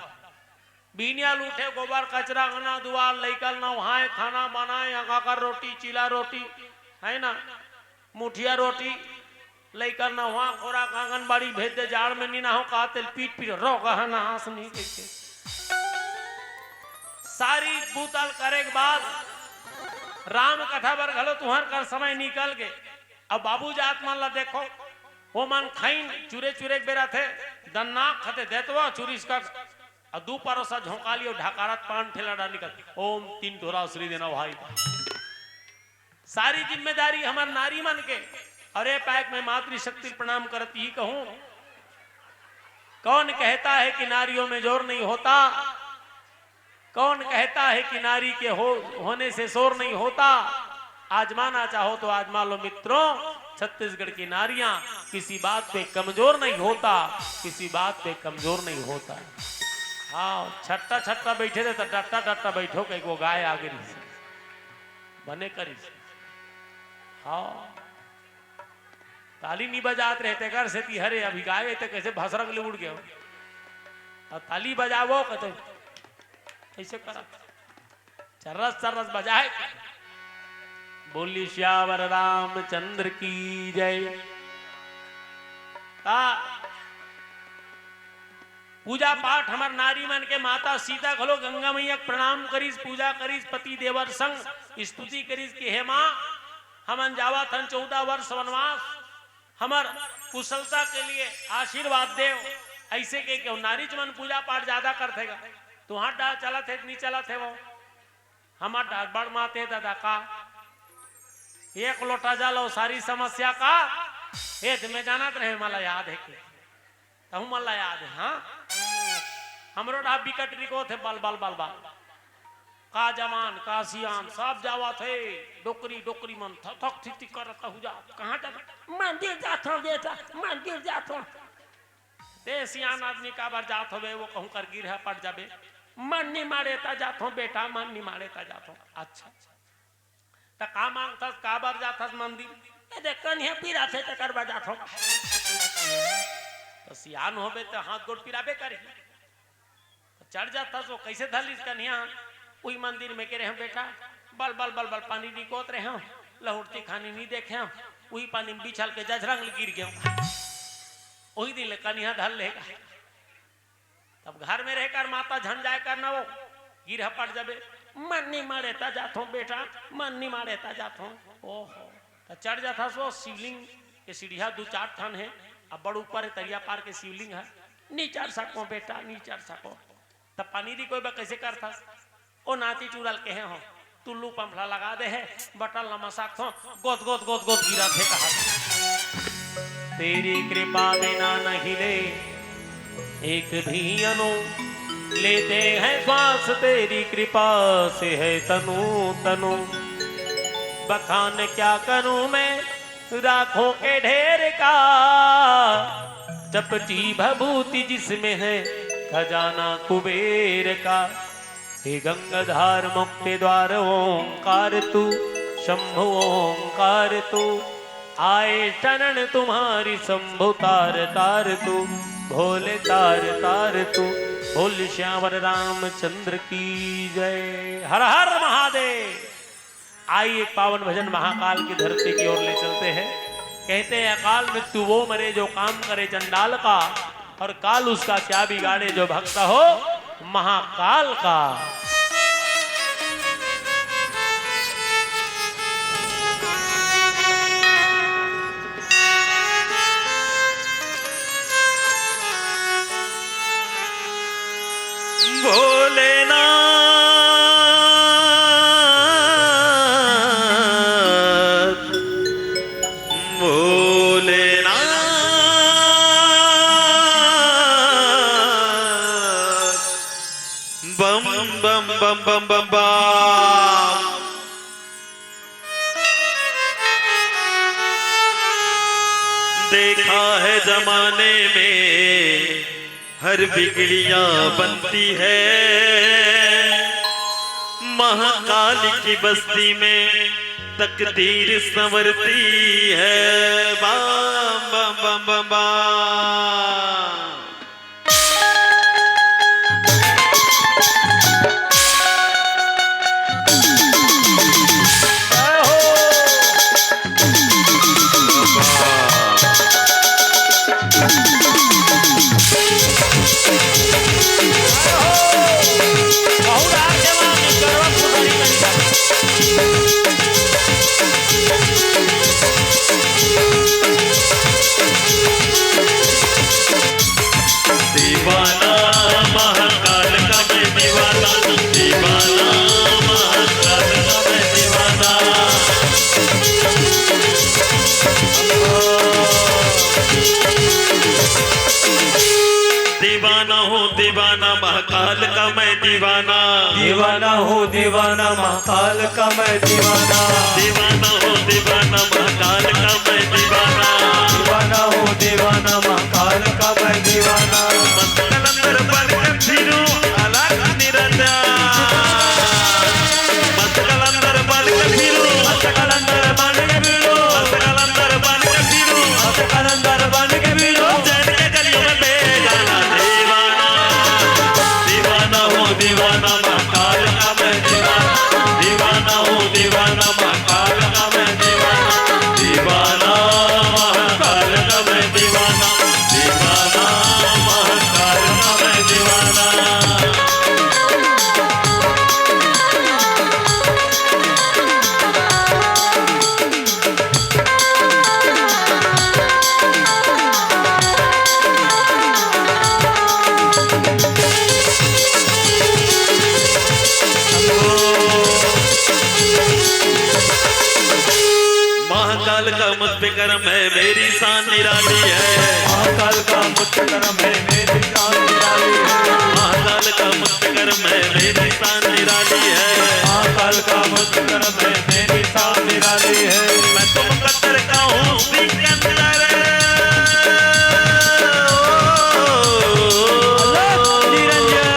बीनिया लूटे गोबर कचरा अंगना दुआर लैकल नहाए खाना बनाए अगाकर रोटी चीला रोटी है ना मुठिया रोटी लैकल नहा खोराक आंगनबाड़ी भेज दे। जाड़ में नहीं ना हो कहा तेल पीट पीट रो कहा नहास नहीं कहते। सारी बूतल करे के बाद राम कथा बर घलो तुहर कर समय निकल गए। अब बाबू जात मान ला देखो वो मन खाइन चूरे चूरे बेरा थे दन्ना खते देतवा चूरिस का और दू परोसा झोंका लियो ढाकारत पान ठेला निकल। ओम तीन ढोरा श्री देना भाई। सारी जिम्मेदारी हमार नारी मन के अरे पैक में मातृशक्ति प्रणाम करती ही कहूं। कौन कहता है कि नारियों में जोर नहीं होता? कौन कहता है कि नारी के होने से शोर नहीं होता? आजमाना चाहो तो आजमा लो मित्रों, छत्तीसगढ़ की नारियां किसी बात पे कमजोर नहीं होता, किसी बात पे कमजोर नहीं होता। हाँ, छट्टा छट्टा बैठे थे तो डट्टा डट्टा बैठो कहीं वो गाय आगे बने करी। हाँ, ताली नहीं बजात रहते कर से हरे अभी गाय तो कैसे भसरक ले उड़ गए और ताली बजावो कहते ऐसे करा चर्रस चर्रस बजाए। बोली श्यावर रामचंद्र की जय। पूजा पाठ हमार नारी मन के माता सीता खलो गंगा मैया प्रणाम करीस, पूजा करीस, पति देवर संग स्तुति करीस कि हे मां हमन जावा थन 14 वर्ष वनवास, हमार कुशलता के लिए आशीर्वाद देव। ऐसे के क्यों नारी मन पूजा पाठ ज्यादा करते गा, तुहार डाल चला थे नहीं चला थे वो हमार डाल बड़ माते दादा का एक लोटा जालो सारी समस्या का ये तुम्हें जानत रहे मला याद है कि तहु मला याद है। हाँ, हमरो डा बिकट रिको थे बल बल बल बल का जवान का सियान सब जावा थे डोकरी डोकरी मन थक थी करत हो जा कहां जा मंदिर जात हो बेटा, मंदिर जात हो। ते सियान आदमी का बार जात होवे वो कहूं कर गिर है पड़ जाबे, मन नहीं मारेता जात हो बेटा, मन नहीं मारेता जात हो। अच्छा त का मांगथस का बार जाथस मंदिर? ए देख कन्या पीरा थे तकर बाद जात हो। तो सियान होबे तो हाथ गोड़ पिराबे करे, चढ़ जाथस वो कैसे धलिस कन्या उई मंदिर में के रहे बेटा बल बल बल बल पानी निकोत रहे हो, लहुटती खानी नहीं देखे हो, वही पानी में बिछल के जजरंग गिर गए, वही दिन कन्या धल लेगा। तब घर में रहकर माता झन जाए कर ना वो गिर पड़ जाबे, मन नहीं मारेता जात हो बेटा, मन नहीं मारेता जात हो। ओहो, तो चढ़ जाता सो शिवलिंग के सीढ़िया 2-4 ठन है, अब बड़ ऊपर है तरिया पार के शिवलिंग है, नहीं चढ़ सको बेटा, नहीं चढ़ सको। तब पानी दी कोई कैसे करता? ओ नाती चूड़ल के हो टुल्लू पंफला लगा दे है बटल नमसाक थो गोद गोद गोद गोद गिरा थे कहा तेरी कृपा बिना नहीं ले एक भी अनु लेते हैं श्वास, तेरी कृपा से है तनु तनु। बखान क्या करूं मैं राखों के ढेर का, चपटी भभूति जिसमें है खजाना कुबेर का। हे गंगाधार मुक्ति द्वार ओंकार तू, शंभु ओंकार तू, आए शरण तुम्हारी शंभु तार तार तू, भोले तार तार तू। बोल श्यावर रामचंद्र की जय। हर हर महादेव। आइए एक पावन भजन महाकाल की धरती की ओर ले चलते हैं। कहते हैं अकाल मृत्यु वो मरे जो काम करे चंडाल का, और काल उसका क्या बिगाड़े जो भक्त हो महाकाल का। बम बम बम बम बम बम। देखा है जमाने में हर बिगड़ियां बनती है, महाकाल की बस्ती में तकदीर संवरती है। बम बम बम बम बम। दीवाना दीवाना हूँ दीवाना महाकाल का मैं दीवाना दीवाना हूँ दीवाना महाकाल का मैं दीवाना दीवाना हूँ दीवाना महाकाल का मैं दीवाना मस्त कलंदर बनकर फिरूं अलग निरंजन मस्त कलंदर बनकर फिरूं मस्त कलंदर बन के बिलो मस्त कलंदर बनकर फिरूं मस्त कलंदर बन के बिलो चैन के गलियों में बेगाना दीवाना दीवाना हूँ दीवाना महाकाल का मैं दीवाना दीवाना हूँ दीवाना महाकाल का मैं दीवाना दीवाना महाकाल का मैं दीवाना दीवाना महाकाल का मैं दीवाना महाकाल का मुझ पे करम है मेरी शान निराली है महाकाल का मुझ पे करम है मेरी शान निराली है महाकाल का मुझ पे करम है मेरी शान निराली है महाकाल का मुझ पे करम है मेरी शान निराली है मैं तो मुकद्दर का हूँ सिकंदर निरंजन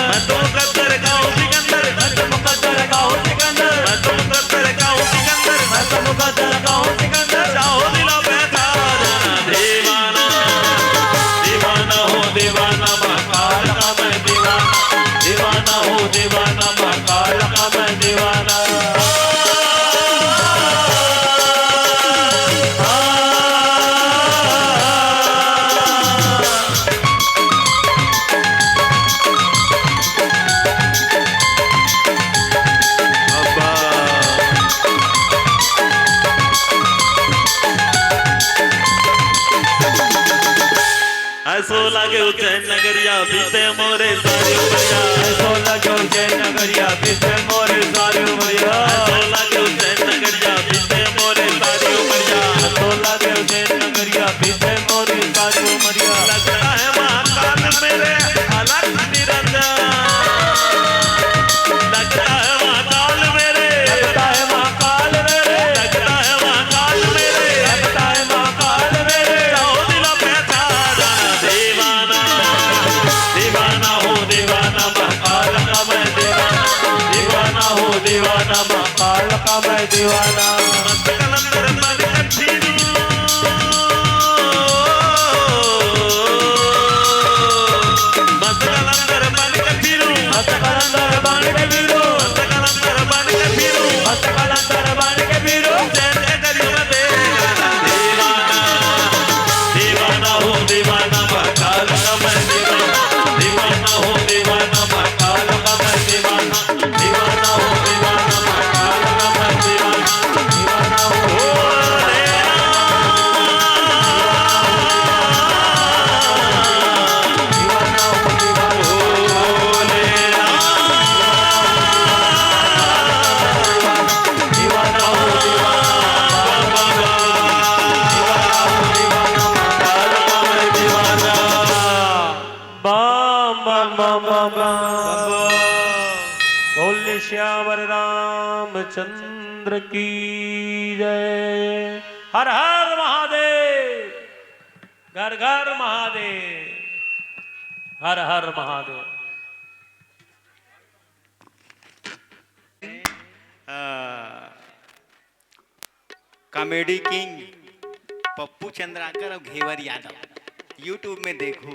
मैं तो मुकद्दर का हूँ सिकंदर मैं तो मुकद्दर का हूँ सिकंदर मैं तो मुकद्दर का हूँ सिकंदर मैं तो मुकद्दर का हूँ सिकंदर चाहो दिला बैठा जाना दीवाना दीवाना हूँ दीवाना महाकाल का मैं दीवाना दीवाना हूँ दीवाना महाकाल का मैं दीवाना ऐसो लागे उज्जैन नगरिया बीते मोरे सारी उमरिया ऐसो लगे उज्जैन नगरिया बीते मोरे सारी उमरिया ऐसो लागे उज्जैन नगरिया बीते मोरे सारी उमरिया ऐसो लगे उज्जैन नगरिया बीते मोरे सारी उमरिया लगता है महाकाल मेरे अलग निरंजन लगता है महाकाल मेरे लगता है महाकाल मेरे लगता है महाकाल मेरे लगता है महाकाल मेरे चाहो दिला बैठा जाना दीवाना दीवाना हूँ दीवाना महाकाल का मैं दीवाना दीवाना हूँ दीवाना महाकाल का मैं दीवाना मस्त कलंदर बनकर फिरूं मस्त कलंदर बनकर फिरूं मस्त कलंदर बन के बिलो मस्त कलंदर बनकर फिरूं मस्त कलंदर बन के बिलो चैन के गलियों में बेगाना दीवाना दीवाना हूँ दीवाना महाकाल का मैं दीवाना दीवाना हूँ दीवाना महाकाल का मैं दीवाना दीवाना हूँ दीवाना महाकाल का मैं दीवाना दीवाना हूँ दीवाना हूँ दीवाना दीवाना हूँ बम बम बम बम बम बोले श्यावर रामचंद्र की जय हर हर महादेव, घर घर महादेव, हर हर महादेव। कॉमेडी किंग पप्पू चंद्राकर और घेवर यादव यूट्यूब में देखो,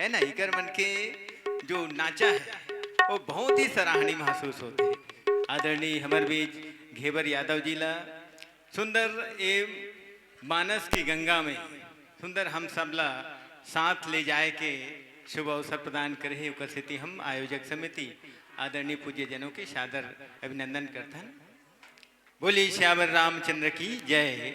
है ना। इकर मन के जो नाचा है वो बहुत ही सराहनीय महसूस होते हैं। आदरणीय हमारे बीच घेवर यादव जी ला सुंदर एवं मानस की गंगा में सुंदर हम सबला साथ ले जाए के शुभ अवसर प्रदान करे उपस्थिति हम आयोजक समिति आदरणीय पूज्य जनों के सादर अभिनंदन करथन। बोलिए श्यावर रामचंद्र की जय।